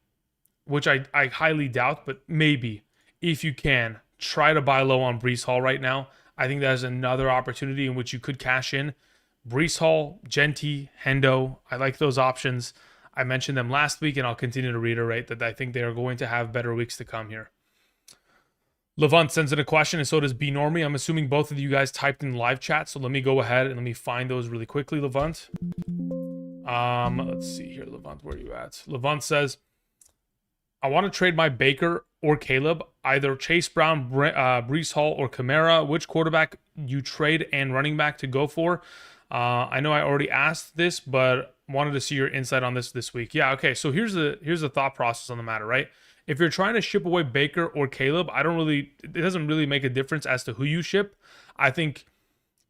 which I highly doubt, but maybe if you can, try to buy low on Breece Hall right now. I think there's another opportunity in which you could cash in. Breece Hall, Genty, Hendo, I like those options. I mentioned them last week, and I'll continue to reiterate that I think they are going to have better weeks to come here. Levant sends in a question, and so does B Normie. I'm assuming both of you guys typed in live chat, so let me go ahead and let me find those really quickly, Levant. Let's see here, Levant, where are you at? Levant says, I want to trade my Baker or Caleb, either Chase Brown, Breece Hall, or Kamara. Which quarterback you trade and running back to go for? I know I already asked this, but wanted to see your insight on this week. Yeah, okay. So here's the thought process on the matter, right? If you're trying to ship away Baker or Caleb, it doesn't really make a difference as to who you ship. I think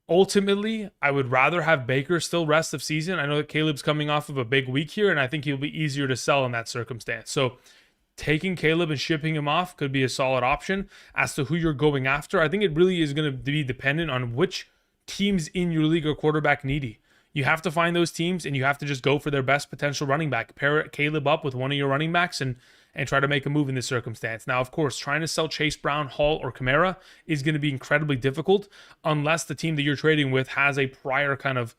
ultimately, I would rather have Baker still rest of season. I know that Caleb's coming off of a big week here, and I think he'll be easier to sell in that circumstance. So taking Caleb and shipping him off could be a solid option. As to who you're going after, I think it really is going to be dependent on which teams in your league are quarterback needy. You have to find those teams, and you have to just go for their best potential running back. Pair Caleb up with one of your running backs and try to make a move in this circumstance. Now, of course, trying to sell Chase Brown, Hall, or Kamara is going to be incredibly difficult unless the team that you're trading with has a prior kind of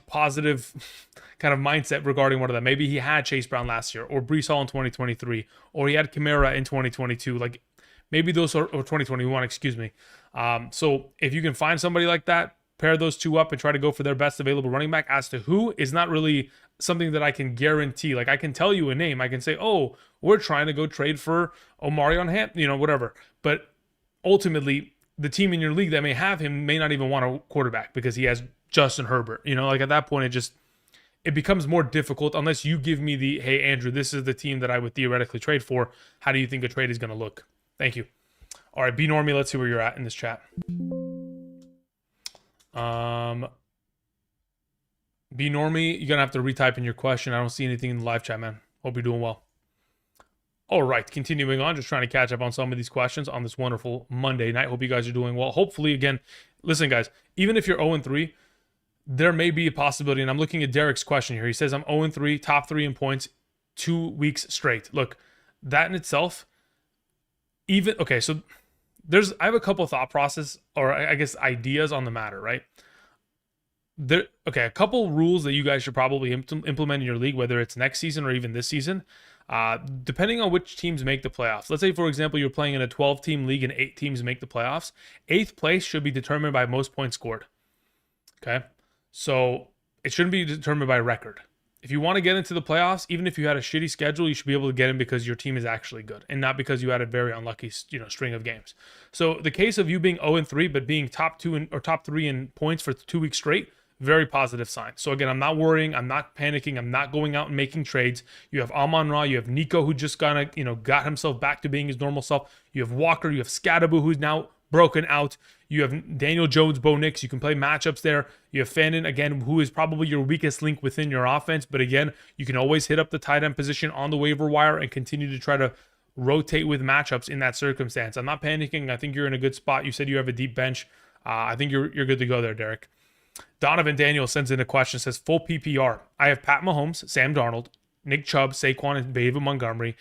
positive kind of mindset regarding one of them. Maybe he had Chase Brown last year, or Breece Hall in 2023, or he had Kamara in 2022. Like maybe those are, or 2021, excuse me. So if you can find somebody like that, pair those two up and try to go for their best available running back. As to who is not really something that I can guarantee. Like I can tell you a name. I can say, oh, we're trying to go trade for Omarion whatever. But ultimately, the team in your league that may have him may not even want a quarterback because he has Justin Herbert. Like at that point, it becomes more difficult unless you give me the, hey, Andrew, this is the team that I would theoretically trade for. How do you think a trade is going to look? Thank you. All right, B Normie, let's see where you're at in this chat. B Normie, you're going to have to retype in your question. I don't see anything in the live chat, man. Hope you're doing well. All right, continuing on, just trying to catch up on some of these questions on this wonderful Monday night. Hope you guys are doing well. Hopefully, again, listen, guys, even if you're 0-3, there may be a possibility, and I'm looking at Derek's question here. He says, I'm 0-3, top 3 in points, 2 weeks straight. Look, that in itself, so I have a couple of thought process, or I guess ideas on the matter, right? A couple rules that you guys should probably implement in your league, whether it's next season or even this season, depending on which teams make the playoffs. Let's say, for example, you're playing in a 12-team league and 8 teams make the playoffs. 8th place should be determined by most points scored. Okay? So it shouldn't be determined by record. If you want to get into the playoffs, even if you had a shitty schedule, you should be able to get in because your team is actually good and not because you had a very unlucky, string of games. So the case of you being 0-3 but being top 2 or top 3 in points for 2 weeks straight, very positive sign. So again, I'm not worrying, I'm not panicking, I'm not going out and making trades. You have Amon-Ra, you have Nico who just got himself back to being his normal self. You have Walker, you have Scadaboo who's now broken out. You have Daniel Jones, Bo Nix. You can play matchups there. You have Fannin, again, who is probably your weakest link within your offense. But again, you can always hit up the tight end position on the waiver wire and continue to try to rotate with matchups in that circumstance. I'm not panicking. I think you're in a good spot. You said you have a deep bench. I think you're good to go there, Derek. Donovan Daniel sends in a question, says full PPR. I have Pat Mahomes, Sam Darnold, Nick Chubb, Saquon, and David Montgomery,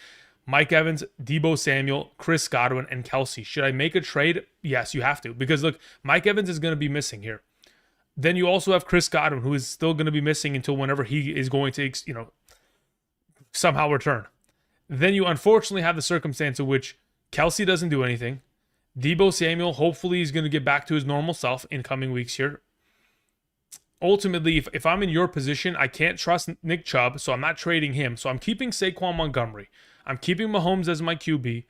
Mike Evans, Debo Samuel, Chris Godwin, and Kelsey. Should I make a trade? Yes, you have to. Because look, Mike Evans is going to be missing here. Then you also have Chris Godwin, who is still going to be missing until whenever he is going to, somehow return. Then you unfortunately have the circumstance in which Kelsey doesn't do anything. Debo Samuel hopefully is going to get back to his normal self in coming weeks here. Ultimately, if I'm in your position, I can't trust Nick Chubb, so I'm not trading him. So I'm keeping Saquon Montgomery. I'm keeping Mahomes as my QB.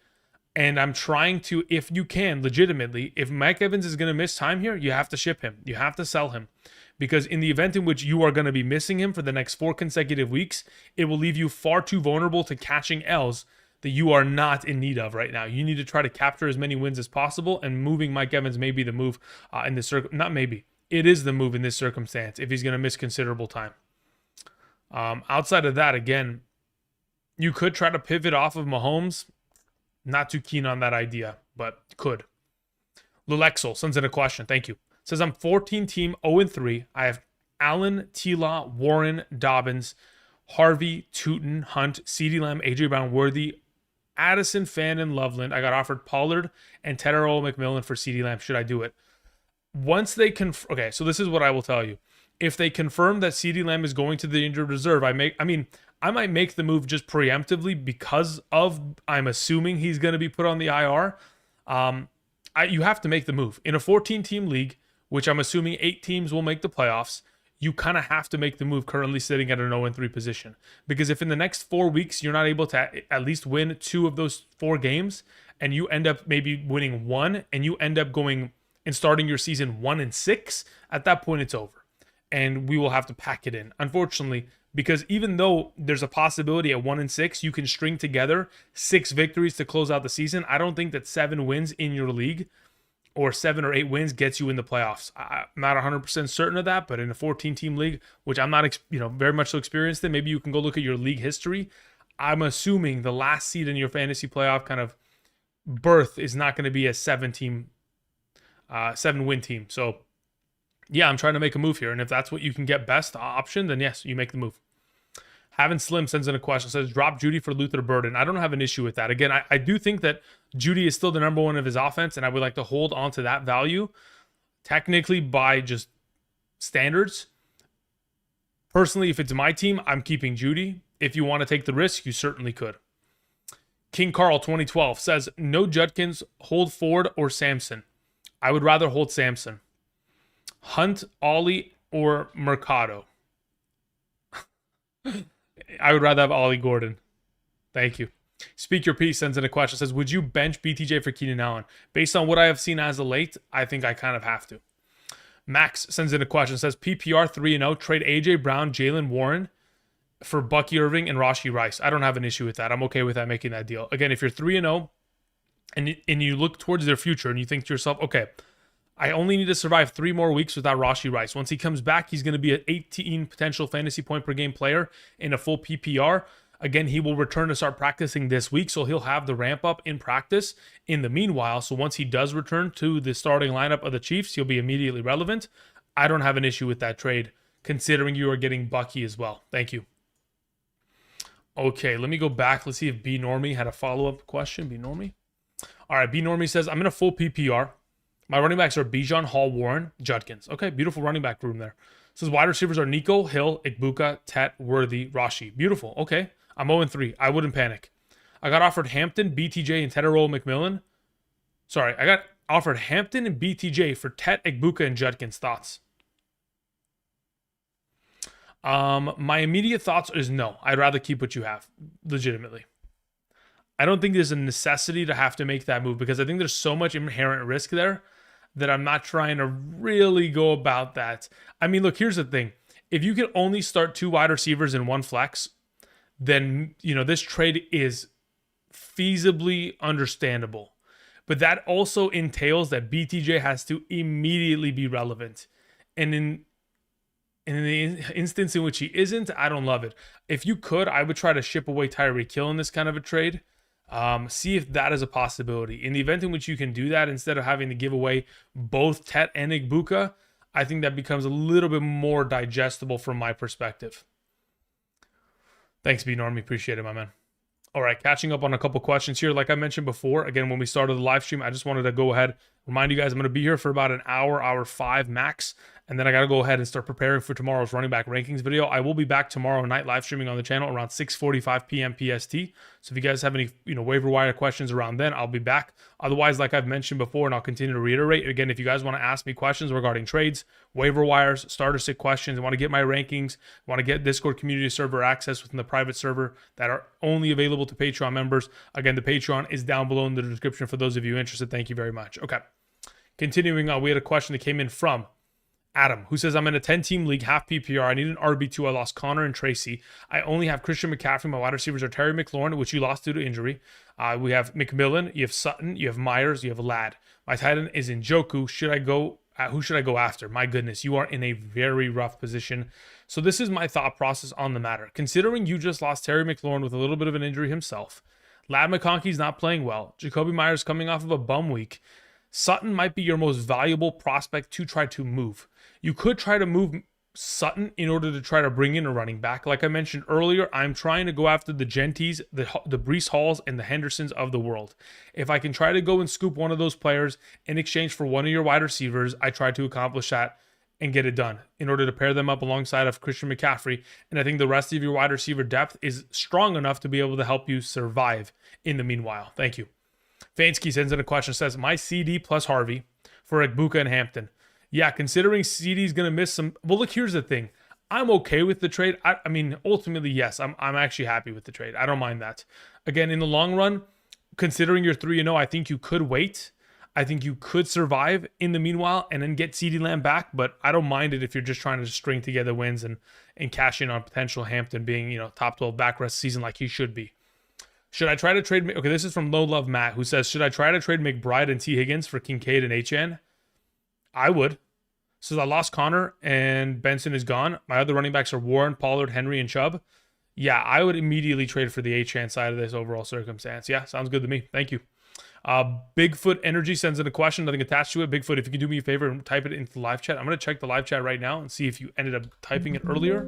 And I'm trying to, if you can, legitimately, if Mike Evans is going to miss time here, you have to ship him. You have to sell him. Because in the event in which you are going to be missing him for the next 4 consecutive weeks, it will leave you far too vulnerable to catching L's that you are not in need of right now. You need to try to capture as many wins as possible, and moving Mike Evans may be the move in this not maybe. It is the move in this circumstance if he's going to miss considerable time. Outside of that, again, you could try to pivot off of Mahomes. Not too keen on that idea, but could. Lulexel sends in a question. Thank you. Says, I'm 14 team 0-3. I have Allen, T-Law, Warren, Dobbins, Harvey, Tootin, Hunt, CeeDee Lamb, AJ Brown, Worthy, Addison, Fannin, Loveland. I got offered Pollard and Tedero McMillan for CeeDee Lamb. Should I do it? Once they okay, so this is what I will tell you. If they confirm that CeeDee Lamb is going to the injured reserve, I might make the move just preemptively because of I'm assuming he's going to be put on the IR. You have to make the move. In a 14-team league, which I'm assuming 8 teams will make the playoffs, you kind of have to make the move currently sitting at an 0-3 position. Because if in the next 4 weeks you're not able to at least win 2 of those 4 games, and you end up maybe winning 1, and you end up going and starting your season 1-6, at that point it's over. And we will have to pack it in. Unfortunately, because even though there's a possibility at 1-6, you can string together 6 victories to close out the season, I don't think that 7 wins in your league or 7 or 8 wins gets you in the playoffs. I'm not 100% certain of that, but in a 14-team league, which I'm not very much so experienced in, maybe you can go look at your league history. I'm assuming the last seed in your fantasy playoff kind of berth is not going to be a 7-win team. So yeah, I'm trying to make a move here. And if that's what you can get best option, then yes, you make the move. Having Slim sends in a question, says, drop Judy for Luther Burden. I don't have an issue with that. Again, I do think that Judy is still the number 1 of his offense, and I would like to hold on to that value. Technically, by just standards. Personally, if it's my team, I'm keeping Judy. If you want to take the risk, you certainly could. King Carl 2012 says, no Judkins, hold Ford or Samson. I would rather hold Samson. Hunt, Ollie, or Mercado. I would rather have Ollie Gordon. Thank you. Speak Your Piece sends in a question. Says, would you bench BTJ for Keenan Allen? Based on what I have seen as of late, I think I kind of have to. Max sends in a question. Says, PPR 3-0. Trade AJ Brown, Jalen Warren for Bucky Irving and Rashee Rice. I don't have an issue with that. I'm okay with that, making that deal. Again, if you're 3-0 and you look towards their future and you think to yourself, okay, I only need to survive 3 more weeks without Rashee Rice. Once he comes back, he's going to be an 18 potential fantasy point per game player in a full PPR. Again, he will return to start practicing this week, so he'll have the ramp up in practice in the meanwhile. So once he does return to the starting lineup of the Chiefs, he'll be immediately relevant. I don't have an issue with that trade, considering you are getting Bucky as well. Thank you. Okay, let me go back. Let's see if B Normie had a follow-up question. B Normie. All right, B Normie says, I'm in a full PPR. My running backs are Bijan, Hall, Warren, Judkins. Okay, beautiful running back room there. Says wide receivers are Nico, Hill, Igbuka, Tet, Worthy, Rashee. Beautiful. Okay, I'm 0-3. I wouldn't panic. I got offered Hampton, BTJ, and Tedero McMillan. Sorry, I got offered Hampton and BTJ for Tet, Igbuka, and Judkins. Thoughts? My immediate thoughts is no. I'd rather keep what you have, legitimately. I don't think there's a necessity to have to make that move because I think there's so much inherent risk there that I'm not trying to really go about that. I mean, look, here's the thing. If you can only start 2 wide receivers in 1 flex, then, this trade is feasibly understandable. But that also entails that BTJ has to immediately be relevant. And in the instance in which he isn't, I don't love it. If you could, I would try to ship away Tyreek Hill in this kind of a trade. See if that is a possibility. In the event in which you can do that, instead of having to give away both Tet and Igbuka, I think that becomes a little bit more digestible from my perspective. Thanks, B Normie. Appreciate it, my man. All right, catching up on a couple questions here. Like I mentioned before, again, when we started the live stream, I just wanted to go ahead, remind you guys I'm going to be here for about an hour, hour 5 max. And then I got to go ahead and start preparing for tomorrow's running back rankings video. I will be back tomorrow night live streaming on the channel around 6:45 p.m. PST. So if you guys have any, waiver wire questions around then, I'll be back. Otherwise, like I've mentioned before, and I'll continue to reiterate, again, if you guys want to ask me questions regarding trades, waiver wires, starter sit questions, want to get my rankings, want to get Discord community server access within the private server that are only available to Patreon members. Again, the Patreon is down below in the description for those of you interested. Thank you very much. Okay. Continuing on, we had a question that came in from Adam, who says, I'm in a 10-team league, half PPR. I need an RB2. I lost Connor and Tracy. I only have Christian McCaffrey. My wide receivers are Terry McLaurin, which you lost due to injury. We have McMillan. You have Sutton. You have Myers. You have Ladd. My tight end is Njoku. Who should I go after? My goodness, you are in a very rough position. So this is my thought process on the matter. Considering you just lost Terry McLaurin with a little bit of an injury himself, Ladd McConkey's not playing well. Jacoby Myers coming off of a bum week. Sutton might be your most valuable prospect to try to move. You could try to move Sutton in order to try to bring in a running back. Like I mentioned earlier, I'm trying to go after the Genties, the Breece Halls, and the Hendersons of the world. If I can try to go and scoop one of those players in exchange for one of your wide receivers, I try to accomplish that and get it done in order to pair them up alongside of Christian McCaffrey. And I think the rest of your wide receiver depth is strong enough to be able to help you survive in the meanwhile. Thank you. Fainsky sends in a question, says, my CD plus Harvey for Igbuka and Hampton. Yeah, considering CD's going to miss some... Well, look, here's the thing. I'm okay with the trade. I mean, ultimately, yes, I'm actually happy with the trade. I don't mind that. Again, in the long run, considering you're 3-0, I think you could wait. I think you could survive in the meanwhile and then get CD Lamb back, but I don't mind it if you're just trying to string together wins and cash in on potential Hampton being, top 12 back rest season like he should be. Should I try to trade... Okay, this is from Low Love Matt, who says, should I try to trade McBride and T. Higgins for Kincaid and HN? I would. Says, I lost Connor and Benson is gone. My other running backs are Warren, Pollard, Henry, and Chubb. Yeah, I would immediately trade for the HN side of this overall circumstance. Yeah, sounds good to me. Thank you. Bigfoot Energy sends in a question, nothing attached to it. Bigfoot, if you can do me a favor and type it into the live chat. I'm going to check the live chat right now and see if you ended up typing it earlier.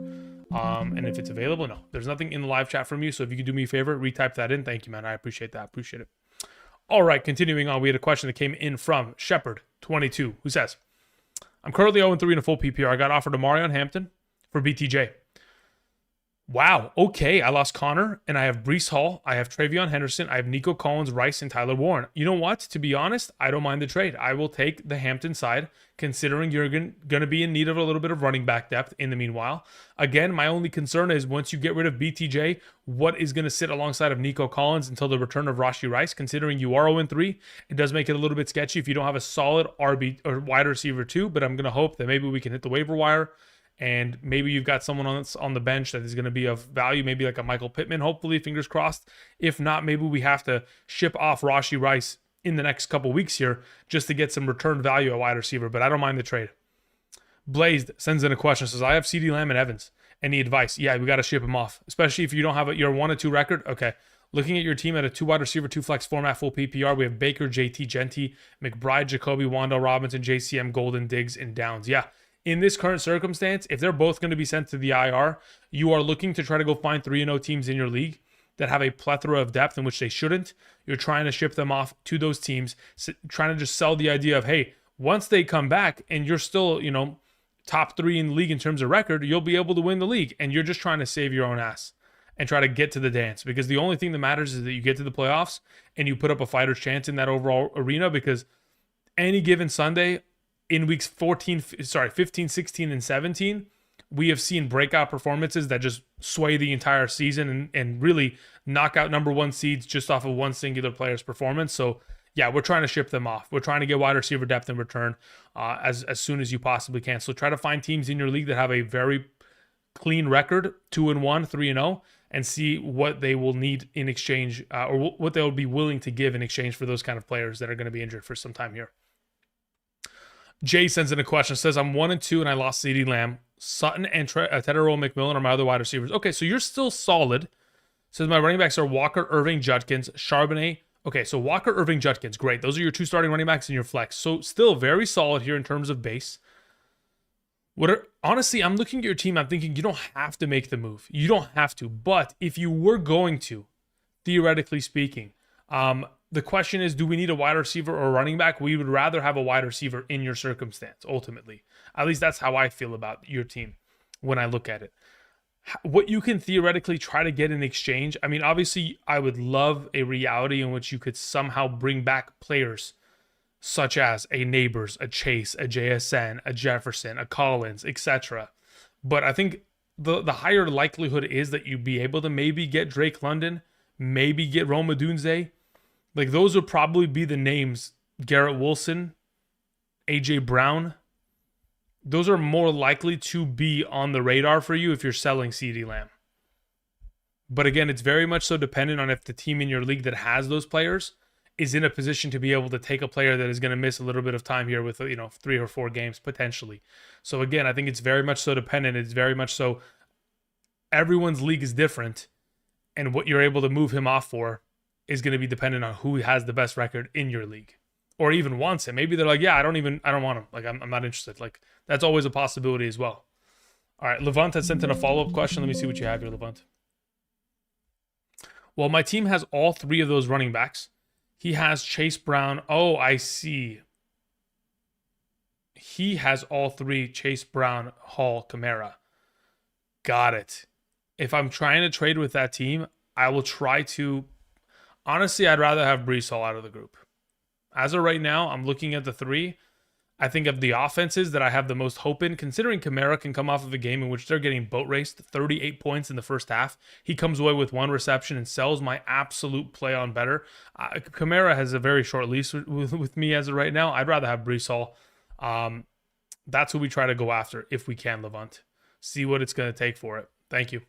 And if it's available. No, there's nothing in the live chat from you. So if you could do me a favor, retype that in. Thank you, man. I appreciate that. Appreciate it. All right, continuing on, we had a question that came in from Shepard22, who says, I'm currently 0-3 in a full PPR. I got offered Amarion Hampton for BTJ. Wow. Okay. I lost Connor and I have Breece Hall. I have Travion Henderson. I have Nico Collins, Rice, and Tyler Warren. You know what? To be honest, I don't mind the trade. I will take the Hampton side, considering you're going to be in need of a little bit of running back depth in the meanwhile. Again, my only concern is once you get rid of BTJ, what is going to sit alongside of Nico Collins until the return of Rashee Rice? Considering you are 0-3, it does make it a little bit sketchy if you don't have a solid RB or wide receiver too, but I'm going to hope that maybe we can hit the waiver wire. And maybe you've got someone on the bench that is going to be of value, maybe like a Michael Pittman, hopefully, fingers crossed. If not, maybe we have to ship off Rashee Rice in the next couple weeks here just to get some return value at wide receiver, but I don't mind the trade. Blazed sends in a question, says, I have CD Lamb and Evans. Any advice? Yeah, we got to ship him off, especially if you don't have your 1-2 record. Okay. Looking at your team at a 2 wide receiver, 2 flex format, full PPR, we have Baker, JT, Genty, McBride, Jacoby, Wandale Robinson, JCM, Golden, Diggs, and Downs. Yeah. In this current circumstance, if they're both going to be sent to the IR, you are looking to try to go find 3-0 teams in your league that have a plethora of depth in which they shouldn't. You're trying to ship them off to those teams, trying to just sell the idea of, hey, once they come back and you're still, top 3 in the league in terms of record, you'll be able to win the league. And you're just trying to save your own ass and try to get to the dance, because the only thing that matters is that you get to the playoffs and you put up a fighter's chance in that overall arena, because any given Sunday, in weeks 15, 16, and 17, we have seen breakout performances that just sway the entire season and really knock out number 1 seeds just off of one singular player's performance. So, yeah, we're trying to ship them off. We're trying to get wide receiver depth in return as soon as you possibly can. So try to find teams in your league that have a very clean record, 2-1, 3-0, and see what they will need in exchange or what they will be willing to give in exchange for those kind of players that are going to be injured for some time here. Jay sends in a question, says, I'm 1-2 and I lost CeeDee Lamb. Sutton and Tetero McMillan are my other wide receivers. Okay, so you're still solid. Says my running backs are Walker, Irving, Judkins, Charbonnet. Okay, so Walker, Irving, Judkins, great. Those are your 2 starting running backs in your flex. So still very solid here in terms of base. Honestly, I'm looking at your team. I'm thinking you don't have to make the move. You don't have to. But if you were going to, theoretically speaking, the question is, do we need a wide receiver or a running back? We would rather have a wide receiver in your circumstance, ultimately. At least that's how I feel about your team when I look at it. What you can theoretically try to get in exchange, I mean, obviously, I would love a reality in which you could somehow bring back players such as a Neighbors, a Chase, a JSN, a Jefferson, a Collins, etc. But I think the higher likelihood is that you'd be able to maybe get Drake London, maybe get Rome Odunze. Like, those would probably be the names. Garrett Wilson, AJ Brown. Those are more likely to be on the radar for you if you're selling CeeDee Lamb. But again, it's very much so dependent on if the team in your league that has those players is in a position to be able to take a player that is going to miss a little bit of time here with, 3 or 4 games potentially. So again, I think it's very much so dependent. It's very much so everyone's league is different, and what you're able to move him off for is going to be dependent on who has the best record in your league or even wants him. Maybe they're like, yeah, I don't want him. Like, I'm not interested. Like, that's always a possibility as well. All right, Levant has sent in a follow-up question. Let me see what you have here, Levant. Well, my team has all 3 of those running backs. He has Chase Brown. Oh, I see. He has all 3, Chase Brown, Hall, Kamara. Got it. If I'm trying to trade with that team, I will try to... Honestly, I'd rather have Breece Hall out of the group. As of right now, I'm looking at the 3. I think of the offenses that I have the most hope in, considering Kamara can come off of a game in which they're getting boat raced, 38 points in the first half. He comes away with 1 reception and sells my absolute play on better. Kamara has a very short leash with me as of right now. I'd rather have Breece Hall. That's who we try to go after if we can, Levant. See what it's going to take for it. Thank you.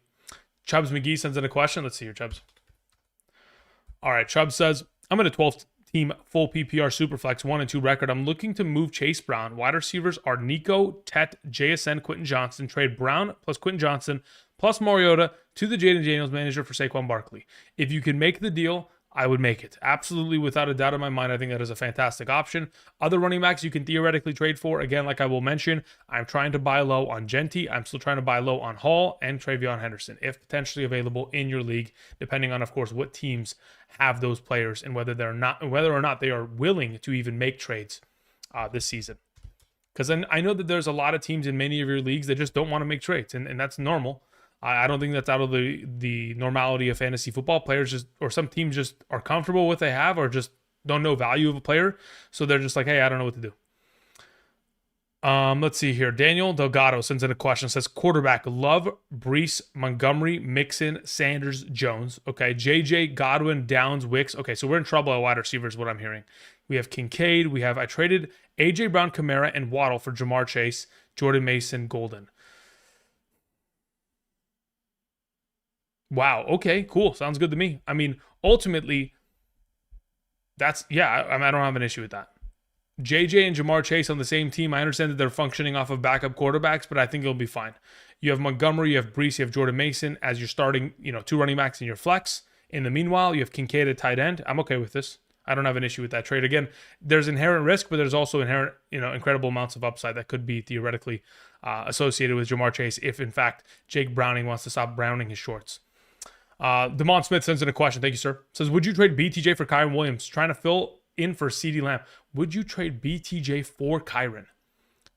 Chubbs McGee sends in a question. Let's see here, Chubbs. All right, Chubbs says, I'm at a 12th team full PPR Superflex 1 and 2 record. I'm looking to move Chase Brown. Wide receivers are Nico, Tet, JSN, Quentin Johnson. Trade Brown plus Quentin Johnson plus Mariota to the Jaden Daniels manager for Saquon Barkley. If you can make the deal, I would make it. Absolutely, without a doubt in my mind, I think that is a fantastic option. Other running backs you can theoretically trade for. Again, like I will mention, I'm trying to buy low on Genty. I'm still trying to buy low on Hall and Travion Henderson, if potentially available in your league, depending on, of course, what teams have those players and whether or not they are willing to even make trades this season. Because I know that there's a lot of teams in many of your leagues that just don't want to make trades, and that's normal. I don't think that's out of the normality of fantasy football. Players or some teams just are comfortable with what they have or just don't know value of a player. So they're just like, hey, I don't know what to do. Let's see here. Daniel Delgado sends in a question. Says quarterback, Love, Breece, Montgomery, Mixon, Sanders, Jones. Okay, JJ, Godwin, Downs, Wicks. Okay, so we're in trouble at wide receivers, what I'm hearing. We have Kincaid. I traded AJ Brown, Kamara, and Waddle for Jamar Chase, Jordan Mason, Golden. Wow. Okay, cool. Sounds good to me. I mean, ultimately, I don't have an issue with that. JJ and Jamar Chase on the same team. I understand that they're functioning off of backup quarterbacks, but I think it'll be fine. You have Montgomery, you have Breece, you have Jordan Mason as you're starting, 2 running backs in your flex. In the meanwhile, you have Kincaid at tight end. I'm okay with this. I don't have an issue with that trade. Again, there's inherent risk, but there's also inherent, incredible amounts of upside that could be theoretically associated with Jamar Chase if, in fact, Jake Browning wants to stop browning his shorts. Demond Smith sends in a question. Thank you, sir. Says, would you trade BTJ for Kyron Williams? Trying to fill in for CeeDee Lamb. Would you trade BTJ for Kyron?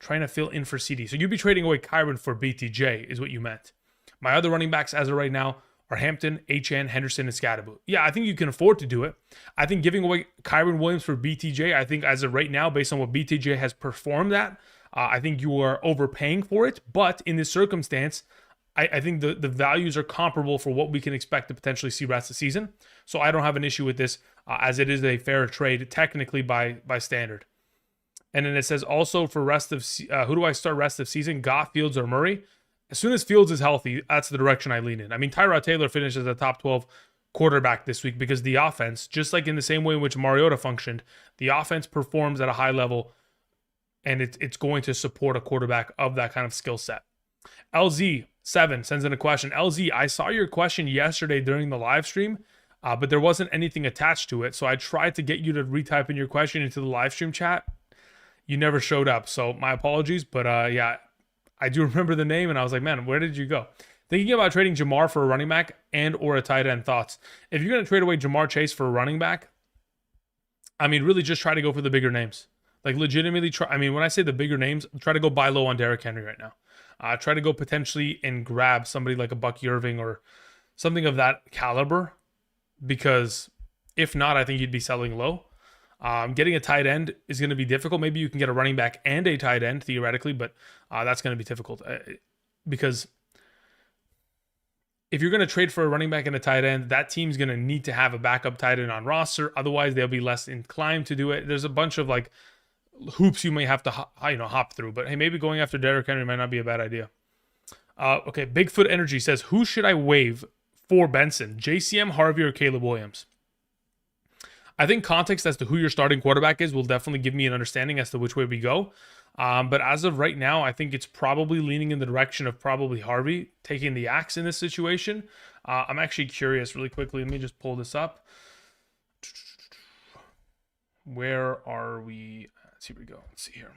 Trying to fill in for CD. So you'd be trading away Kyron for BTJ is what you meant. My other running backs as of right now are Hampton, HN, Henderson, and Scadaboo. Yeah, I think you can afford to do it. I think giving away Kyron Williams for BTJ, I think as of right now, based on what BTJ has performed at, I think you are overpaying for it. But in this circumstance, I think the values are comparable for what we can expect to potentially see rest of the season. So I don't have an issue with this as it is a fair trade technically by standard. And then it says also for rest of who do I start rest of season? Goff, Fields, or Murray? As soon as Fields is healthy, that's the direction I lean in. I mean, Tyrod Taylor finished as a top 12 quarterback this week because the offense, just like in the same way in which Mariota functioned, the offense performs at a high level and it's going to support a quarterback of that kind of skill set. LZ7 sends in a question. LZ, I saw your question yesterday during the live stream, but there wasn't anything attached to it. So I tried to get you to retype in your question into the live stream chat. You never showed up. So my apologies. But yeah, I do remember the name. And I was like, man, where did you go? Thinking about trading Jamar for a running back and or a tight end, thoughts? If you're going to trade away Jamar Chase for a running back, I mean, really just try to go for the bigger names. Like legitimately try. I mean, when I say the bigger names, try to go buy low on Derrick Henry right now. Try to go potentially and grab somebody like a Bucky Irving or something of that caliber, because if not, I think you'd be selling low. Getting a tight end is going to be difficult. Maybe you can get a running back and a tight end theoretically, but that's going to be difficult because if you're going to trade for a running back and a tight end, that team's going to need to have a backup tight end on roster. Otherwise, they'll be less inclined to do it. There's a bunch of like hoops you may have to hop through. But hey, maybe going after Derrick Henry might not be a bad idea. Okay, Bigfoot Energy says, who should I waive for Benson? JCM, Harvey, or Caleb Williams? I think context as to who your starting quarterback is will definitely give me an understanding as to which way we go. But as of right now, I think it's probably leaning in the direction of probably Harvey taking the axe in this situation. I'm actually curious really quickly. Let me just pull this up. Where are we? Here we go. Let's see here.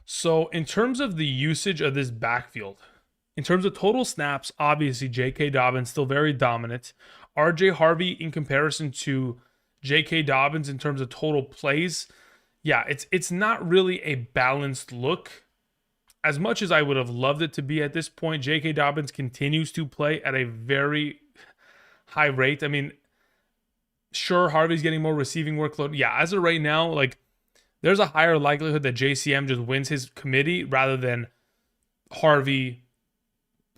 So in terms of the usage of this backfield, in terms of total snaps, obviously J.K. Dobbins still very dominant. R.J. Harvey in comparison to J.K. Dobbins in terms of total plays, yeah, it's not really a balanced look. As much as I would have loved it to be at this point, J.K. Dobbins continues to play at a very high rate. I mean, sure, Harvey's getting more receiving workload. Yeah, as of right now, like, there's a higher likelihood that JCM just wins his committee rather than Harvey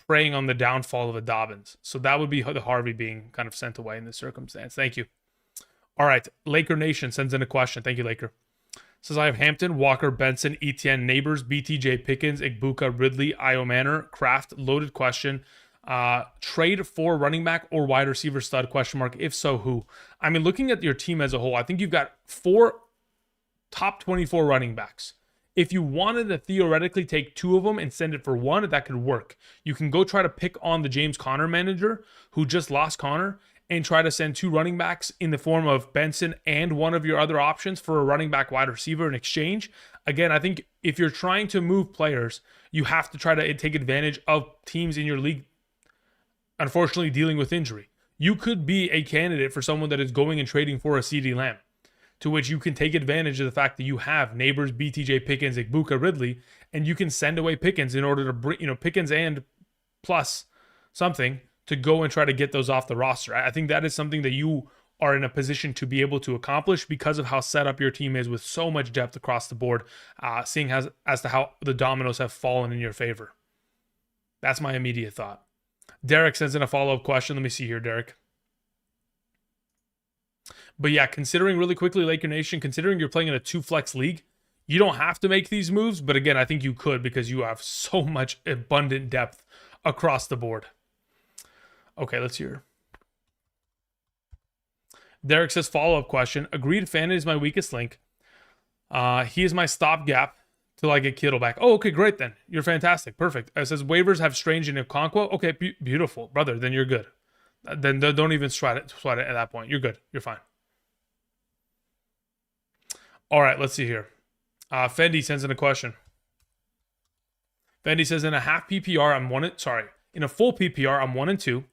preying on the downfall of a Dobbins. So that would be the Harvey being kind of sent away in this circumstance. Thank you. All right, Laker Nation sends in a question. Thank you, Laker. Says, I have Hampton, Walker, Benson, Etienne, Neighbors, BTJ, Pickens, Igbuka, Ridley, Io Manor, Kraft. Loaded question. Trade for running back or wide receiver stud, question mark. If so, who? I mean, looking at your team as a whole, I think you've got 4 top 24 running backs. If you wanted to theoretically take 2 of them and send it for 1, that could work. You can go try to pick on the James Conner manager who just lost Conner and try to send 2 running backs in the form of Benson and one of your other options for a running back wide receiver in exchange. Again, I think if you're trying to move players, you have to try to take advantage of teams in your league unfortunately dealing with injury. You could be a candidate for someone that is going and trading for a CeeDee Lamb, to which you can take advantage of the fact that you have Neighbors, BTJ, Pickens, Igbuka, Ridley, and you can send away Pickens in order to bring, Pickens and plus something to go and try to get those off the roster. I think that is something that you are in a position to be able to accomplish because of how set up your team is with so much depth across the board, seeing as to how the dominoes have fallen in your favor. That's my immediate thought. Derek sends in a follow-up question. Let me see here, Derek. But yeah, considering really quickly, Laker Nation, considering you're playing in a 2-flex league, you don't have to make these moves. But again, I think you could because you have so much abundant depth across the board. Okay, let's hear. Derek says, follow-up question. Agreed, Fannin is my weakest link. He is my stopgap till I get Kittle back. Oh, okay, great then. You're fantastic. Perfect. It says waivers have Strange and Okonkwo. Okay, beautiful. Brother, then you're good. Then don't even sweat it at that point. You're good. You're fine. All right, let's see here. Fendi sends in a question. Fendi says, in a half PPR, in a full PPR, I'm 1 and 2.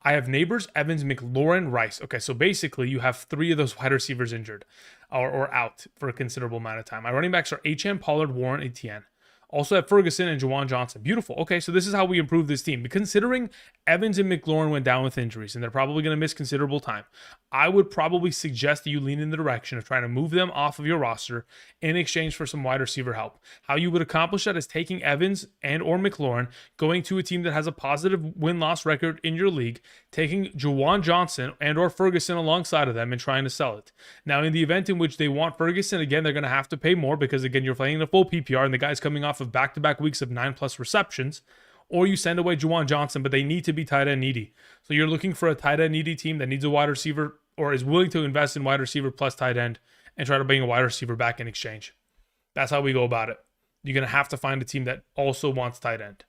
I have Neighbors, Evans, McLaurin, Rice. Okay, so basically you have 3 of those wide receivers injured or out for a considerable amount of time. My running backs are HM, Pollard, Warren, Etienne. Also have Ferguson and Juwan Johnson. Beautiful. Okay, so this is how we improve this team. But considering Evans and McLaurin went down with injuries, and they're probably going to miss considerable time, I would probably suggest that you lean in the direction of trying to move them off of your roster in exchange for some wide receiver help. How you would accomplish that is taking Evans and or McLaurin, going to a team that has a positive win-loss record in your league, taking Juwan Johnson and or Ferguson alongside of them and trying to sell it. Now, in the event in which they want Ferguson, again, they're going to have to pay more because, again, you're playing in a full PPR and the guy's coming off of back-to-back weeks of 9+ receptions, or you send away Juwan Johnson, but they need to be tight end needy. So you're looking for a tight end needy team that needs a wide receiver or is willing to invest in wide receiver plus tight end and try to bring a wide receiver back in exchange. That's how we go about it. You're going to have to find a team that also wants tight end.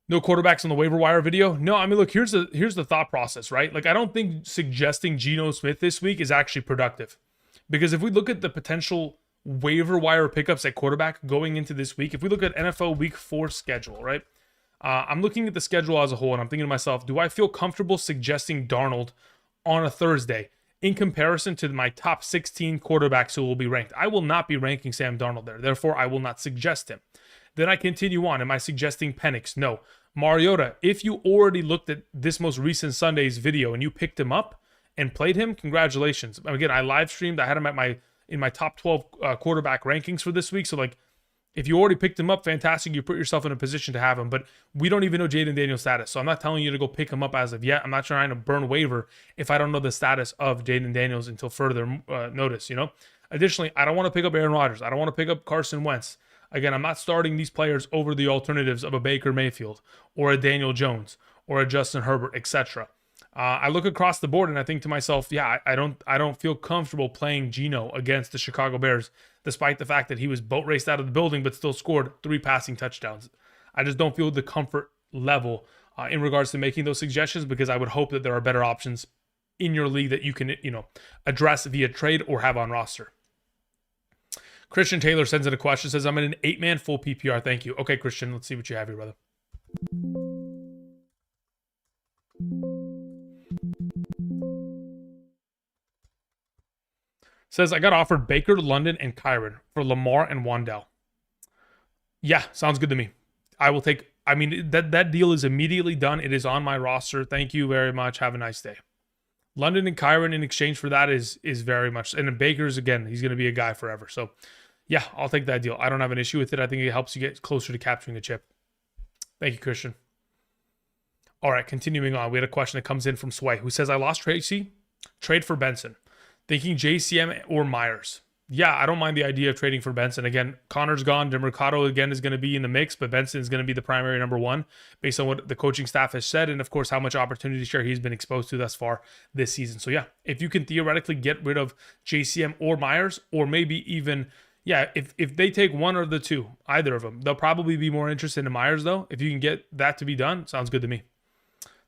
No quarterbacks on the waiver wire video. No, I mean, look, here's the thought process, right? Like, I don't think suggesting Geno Smith this week is actually productive. Because if we look at the potential waiver wire pickups at quarterback going into this week, if we look at NFL Week 4 schedule, right? I'm looking at the schedule as a whole, and I'm thinking to myself, do I feel comfortable suggesting Darnold on a Thursday in comparison to my top 16 quarterbacks who will be ranked? I will not be ranking Sam Darnold there. Therefore, I will not suggest him. Then I continue on. Am I suggesting Penix? No. Mariota, if you already looked at this most recent Sunday's video and you picked him up and played him, congratulations. Again, I live streamed. I had him in my top 12 quarterback rankings for this week. So, like, if you already picked him up, fantastic. You put yourself in a position to have him. But we don't even know Jaden Daniels' status. So I'm not telling you to go pick him up as of yet. I'm not trying to burn waiver if I don't know the status of Jaden Daniels until further notice, you know? Additionally, I don't want to pick up Aaron Rodgers. I don't want to pick up Carson Wentz. Again, I'm not starting these players over the alternatives of a Baker Mayfield or a Daniel Jones or a Justin Herbert, etc. I look across the board and I think to myself, yeah, I don't feel comfortable playing Geno against the Chicago Bears, despite the fact that he was boat raced out of the building but still scored 3 passing touchdowns. I just don't feel the comfort level in regards to making those suggestions, because I would hope that there are better options in your league that you can, address via trade or have on roster. Christian Taylor sends in a question, says, I'm in an 8-man full PPR. Thank you. Okay, Christian, let's see what you have here, brother. Says, I got offered Baker, London, and Kyron for Lamar and Wandell. Yeah, sounds good to me. I will take, that deal is immediately done. It is on my roster. Thank you very much. Have a nice day. London and Kyron in exchange for that is very much, and then Baker's, again, he's going to be a guy forever. So, yeah, I'll take that deal. I don't have an issue with it. I think it helps you get closer to capturing the chip. Thank you, Christian. All right, continuing on. We had a question that comes in from Sway, who says, I lost Tracy. Trade for Benson. Thinking JCM or Myers. Yeah, I don't mind the idea of trading for Benson. Again, Connor's gone. DeMercado, again, is going to be in the mix, but Benson is going to be the primary number one based on what the coaching staff has said and, of course, how much opportunity share he's been exposed to thus far this season. So, yeah, if you can theoretically get rid of JCM or Myers, or maybe even, if they take one or the two, either of them, they'll probably be more interested in Myers, though. If you can get that to be done, sounds good to me.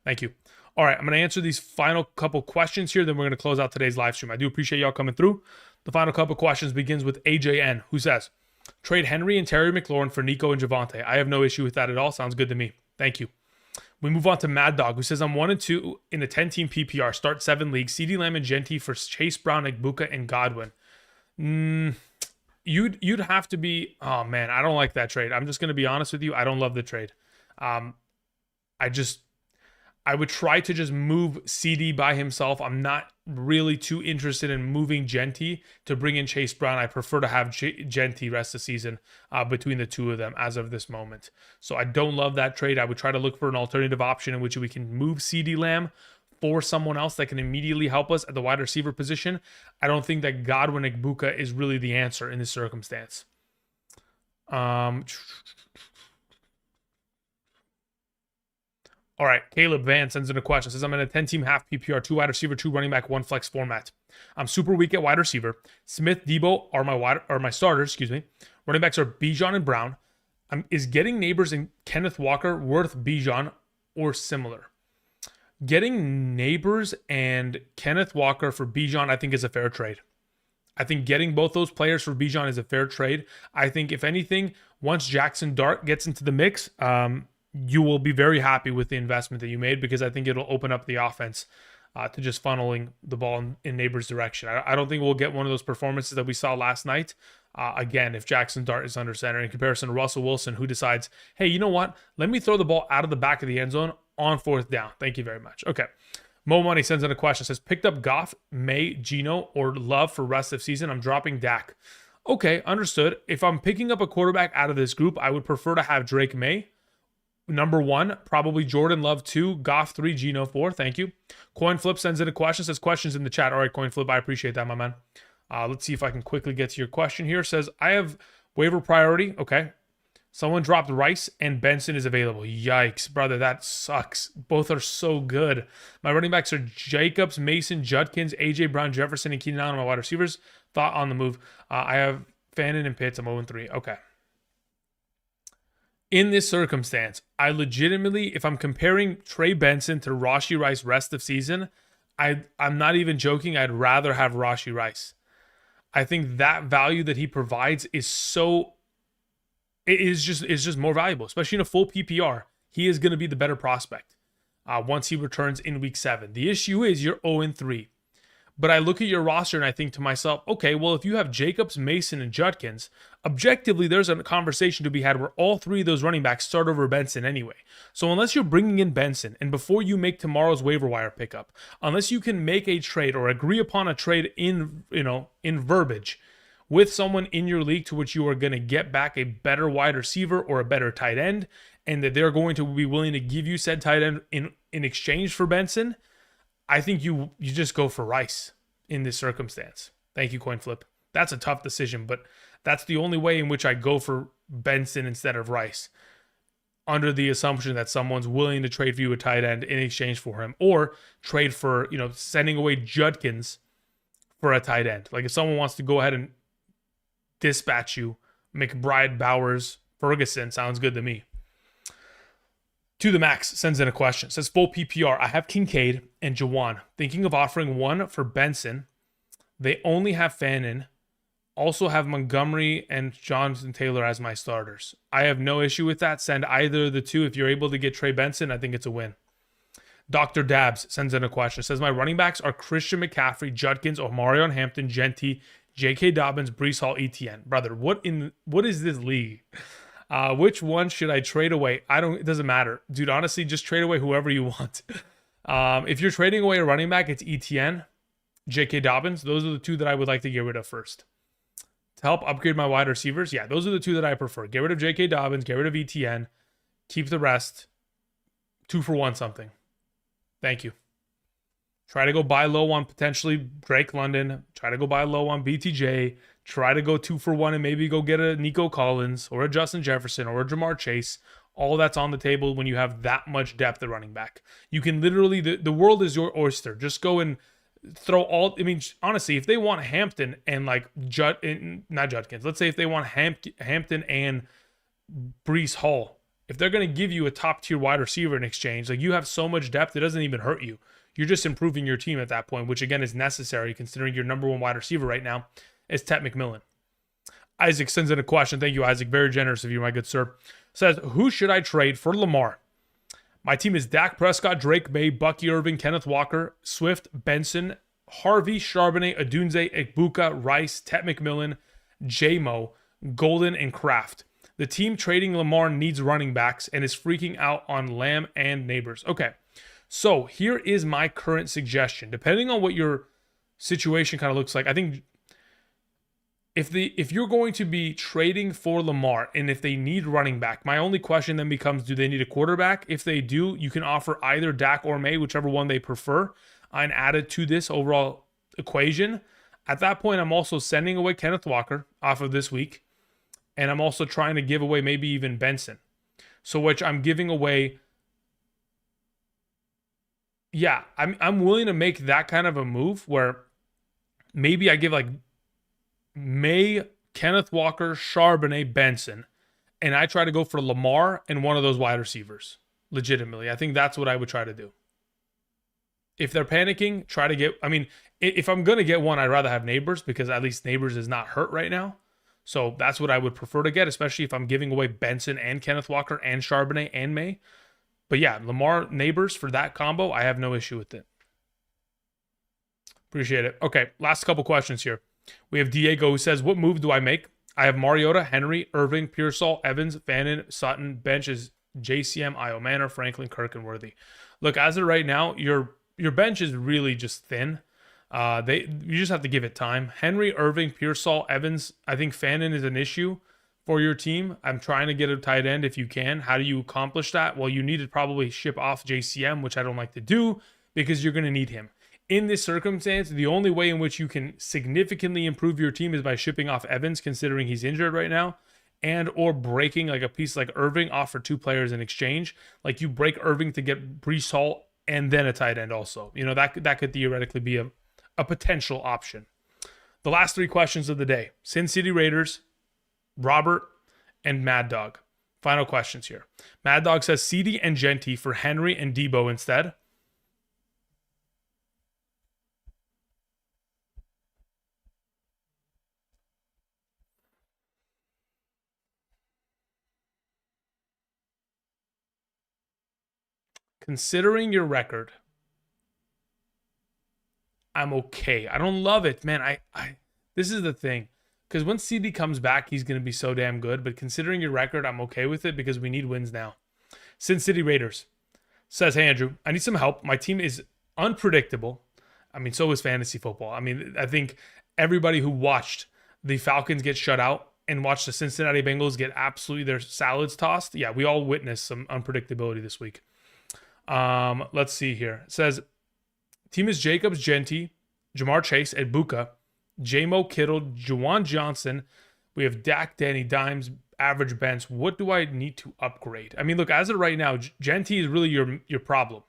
Thank you. All right, I'm going to answer these final couple questions here, then we're going to close out today's live stream. I do appreciate y'all coming through. The final couple questions begins with AJN, who says, trade Henry and Terry McLaurin for Nico and Javonte. I have no issue with that at all. Sounds good to me. Thank you. We move on to Mad Dog, who says, I'm 1-2 in a 10-team PPR. Start 7 leagues. CeeDee Lamb and Genty for Chase Brown, Igbuka, and Godwin. You'd have to be... Oh, man, I don't like that trade. I'm just going to be honest with you. I don't love the trade. I would try to just move CD by himself. I'm not really too interested in moving Genty to bring in Chase Brown. I prefer to have Genty rest the season between the two of them as of this moment. So I don't love that trade. I would try to look for an alternative option in which we can move CD Lamb for someone else that can immediately help us at the wide receiver position. I don't think that Godwin Igbuka is really the answer in this circumstance. All right, Caleb Van sends in a question. Says, I'm in a 10-team half PPR, 2 wide receiver, 2 running back, 1 flex format. I'm super weak at wide receiver. Smith, Debo are my starters, Running backs are Bijan and Brown. Is getting Neighbors and Kenneth Walker worth Bijan or similar? Getting Neighbors and Kenneth Walker for Bijan, I think, is a fair trade. I think getting both those players for Bijan is a fair trade. I think, if anything, once Jackson Dart gets into the mix, you will be very happy with the investment that you made, because I think it'll open up the offense to just funneling the ball in Neighbors' direction. I don't think we'll get one of those performances that we saw last night. Again, if Jackson Dart is under center in comparison to Russell Wilson, who decides, hey, you know what? Let me throw the ball out of the back of the end zone on 4th down. Thank you very much. Okay. Mo Money sends in a question. Says, picked up Goff, May, Geno, or Love for rest of season. I'm dropping Dak. Okay, understood. If I'm picking up a quarterback out of this group, I would prefer to have Drake May number 1, probably Jordan Love 2, Goff 3, Geno 4. Thank you. Coin Flip sends in a question. Says, questions in the chat. All right, Coin Flip, I appreciate that, my man. Let's see if I can quickly get to your question here. Says, I have waiver priority. Okay. Someone dropped Rice and Benson is available. Yikes, brother, that sucks. Both are so good. My running backs are Jacobs, Mason, Judkins, AJ Brown, Jefferson, and Keenan Allen. My wide receivers. Thought on the move. I have Fannin and Pitts. I'm 0-3. Okay. In this circumstance, I legitimately, if I'm comparing Trey Benson to Rashee Rice rest of season, I'm not even joking. I'd rather have Rashee Rice. I think that value that he provides is so, it's just more valuable, especially in a full PPR. He is going to be the better prospect once he returns in week 7. The issue is you're 0-3. But I look at your roster and I think to myself, okay, well, if you have Jacobs, Mason, and Judkins, objectively, there's a conversation to be had where all 3 of those running backs start over Benson anyway. So unless you're bringing in Benson, and before you make tomorrow's waiver wire pickup, unless you can make a trade or agree upon a trade in verbiage with someone in your league to which you are going to get back a better wide receiver or a better tight end, and that they're going to be willing to give you said tight end in exchange for Benson, I think you just go for Rice in this circumstance. Thank you, CoinFlip. That's a tough decision, but that's the only way in which I go for Benson instead of Rice, under the assumption that someone's willing to trade for you a tight end in exchange for him, or trade for, sending away Judkins for a tight end. Like if someone wants to go ahead and dispatch you, McBride, Bowers, Ferguson, sounds good to me. To the Max sends in a question. Says full PPR. I have Kincaid and Jawan. Thinking of offering one for Benson. They only have Fannin. Also have Montgomery and Jonathan Taylor as my starters. I have no issue with that. Send either of the two. If you're able to get Trey Benson, I think it's a win. Dr. Dabs sends in a question. Says my running backs are Christian McCaffrey, Judkins, Omarion Hampton, Genty, J.K. Dobbins, Breece Hall, ETN. Brother, what is this league? Which one should I trade away? It doesn't matter. Dude, honestly, just trade away whoever you want. If you're trading away a running back, it's ETN, J.K. Dobbins. Those are the 2 that I would like to get rid of first. To help upgrade my wide receivers, yeah, those are the 2 that I prefer. Get rid of J.K. Dobbins, get rid of ETN, keep the rest. 2 for 1 something. Thank you. Try to go buy low on potentially Drake London. Try to go buy low on BTJ. Try to go 2 for 1 and maybe go get a Nico Collins or a Justin Jefferson or a Jamar Chase. All that's on the table when you have that much depth at running back. You can literally, the world is your oyster. Just go and throw all, honestly, if they want Hampton and not Judkins, let's say if they want Hampton and Breece Hall, if they're going to give you a top tier wide receiver in exchange, like you have so much depth, it doesn't even hurt you. You're just improving your team at that point, which again is necessary considering your number 1 wide receiver right now is Ted McMillan. Isaac sends in a question. Thank you, Isaac. Very generous of you, my good sir. Says, who should I trade for Lamar? My team is Dak Prescott, Drake May, Bucky Irving, Kenneth Walker, Swift, Benson, Harvey, Charbonnet, Adunze, Egbuka, Rice, Ted McMillan, J-Mo, Golden, and Kraft. The team trading Lamar needs running backs and is freaking out on Lamb and Neighbors. Okay, so here is my current suggestion. Depending on what your situation kind of looks like, I think if you're going to be trading for Lamar and if they need running back, my only question then becomes, do they need a quarterback? If they do, you can offer either Dak or May, whichever one they prefer, and add it to this overall equation. At that point, I'm also sending away Kenneth Walker off of this week, and I'm also trying to give away maybe even Benson. So which I'm giving away. Yeah, I'm willing to make that kind of a move where maybe I give like May, Kenneth Walker, Charbonnet, Benson, and I try to go for Lamar and one of those wide receivers. Legitimately, I think that's what I would try to do. If they're panicking, try to get, if I'm going to get one, I'd rather have Neighbors because at least Neighbors is not hurt right now. So that's what I would prefer to get, especially if I'm giving away Benson and Kenneth Walker and Charbonnet and May. But yeah, Lamar, Neighbors for that combo, I have no issue with it. Appreciate it. Okay, last couple questions here. We have Diego who says, what move do I make? I have Mariota, Henry, Irving, Pearsall, Evans, Fannin, Sutton, bench is JCM, Io Manor, Franklin, Kirk, and Worthy. Look, as of right now, your bench is really just thin. You just have to give it time. Henry, Irving, Pearsall, Evans. I think Fannin is an issue for your team. I'm trying to get a tight end if you can. How do you accomplish that? Well, you need to probably ship off JCM, which I don't like to do because you're going to need him. In this circumstance, the only way in which you can significantly improve your team is by shipping off Evans, considering he's injured right now, and or breaking like a piece like Irving off for 2 players in exchange. Like you break Irving to get Breece Hall and then a tight end also. That could theoretically be a potential option. The last 3 questions of the day. Sin City Raiders, Robert, and Mad Dog. Final questions here. Mad Dog says CD and Genty for Henry and Debo instead. Considering your record, I'm okay. I don't love it, man. I this is the thing. Because when CD comes back, he's going to be so damn good. But considering your record, I'm okay with it because we need wins now. Sin City Raiders says, hey, Andrew, I need some help. My team is unpredictable. I mean, so is fantasy football. I mean, I think everybody who watched the Falcons get shut out and watched the Cincinnati Bengals get absolutely their salads tossed. Yeah, we all witnessed some unpredictability this week. Let's see here. It says, team is Jacobs, Genty, Jamar Chase, and Buka, J-Mo Kittle, Juwan Johnson. We have Dak, Danny Dimes, average Benz. What do I need to upgrade? I mean, look, as of right now, Genty is really your problem.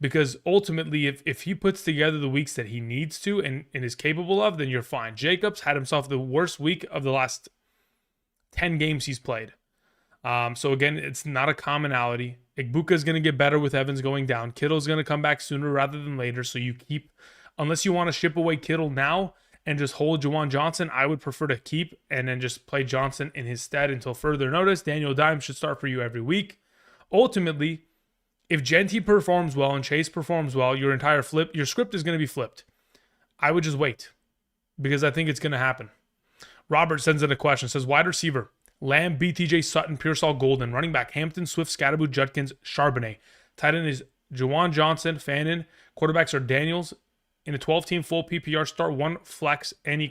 Because ultimately, if he puts together the weeks that he needs to and is capable of, then you're fine. Jacobs had himself the worst week of the last 10 games he's played. So again, it's not a commonality. Igbuka is going to get better with Evans going down. Kittle's going to come back sooner rather than later. So you keep, unless you want to ship away Kittle now and just hold Juwan Johnson, I would prefer to keep and then just play Johnson in his stead until further notice. Daniel Dimes should start for you every week. Ultimately, if Genty performs well and Chase performs well, your script is going to be flipped. I would just wait because I think it's going to happen. Robert sends in a question. Says, wide receiver, Lamb, BTJ, Sutton, Pearsall, Golden. Running back, Hampton, Swift, Scatterbo, Judkins, Charbonnet. Tight end is Juwan Johnson, Fannin. Quarterbacks are Daniels. In a 12-team full PPR, start one flex. Any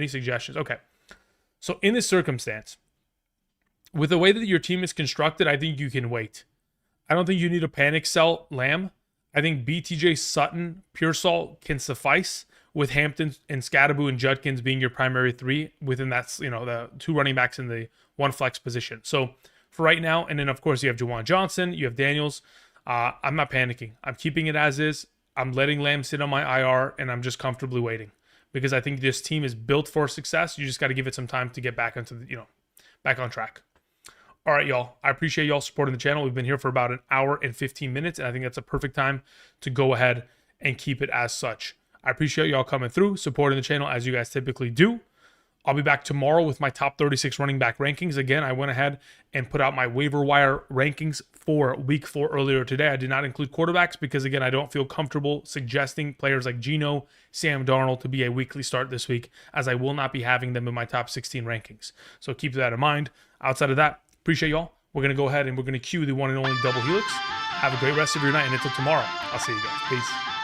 suggestions? Okay. So in this circumstance, with the way that your team is constructed, I think you can wait. I don't think you need a panic sell Lamb. I think BTJ, Sutton, Pearsall can suffice with Hampton and Scatterbo and Judkins being your primary three within that, the two running backs in the one flex position. So for right now, and then of course you have Juwan Johnson, you have Daniels. I'm not panicking. I'm keeping it as is. I'm letting Lamb sit on my IR and I'm just comfortably waiting because I think this team is built for success. You just got to give it some time to get back into back on track. All right, y'all. I appreciate y'all supporting the channel. We've been here for about an hour and 15 minutes, and I think that's a perfect time to go ahead and keep it as such. I appreciate y'all coming through, supporting the channel as you guys typically do. I'll be back tomorrow with my top 36 running back rankings. Again, I went ahead and put out my waiver wire rankings for week 4 earlier today. I did not include quarterbacks because, again, I don't feel comfortable suggesting players like Geno, Sam Darnold to be a weekly start this week, as I will not be having them in my top 16 rankings. So keep that in mind. Outside of that, appreciate y'all. We're going to go ahead and we're going to cue the one and only double helix. Have a great rest of your night, and until tomorrow, I'll see you guys. Peace.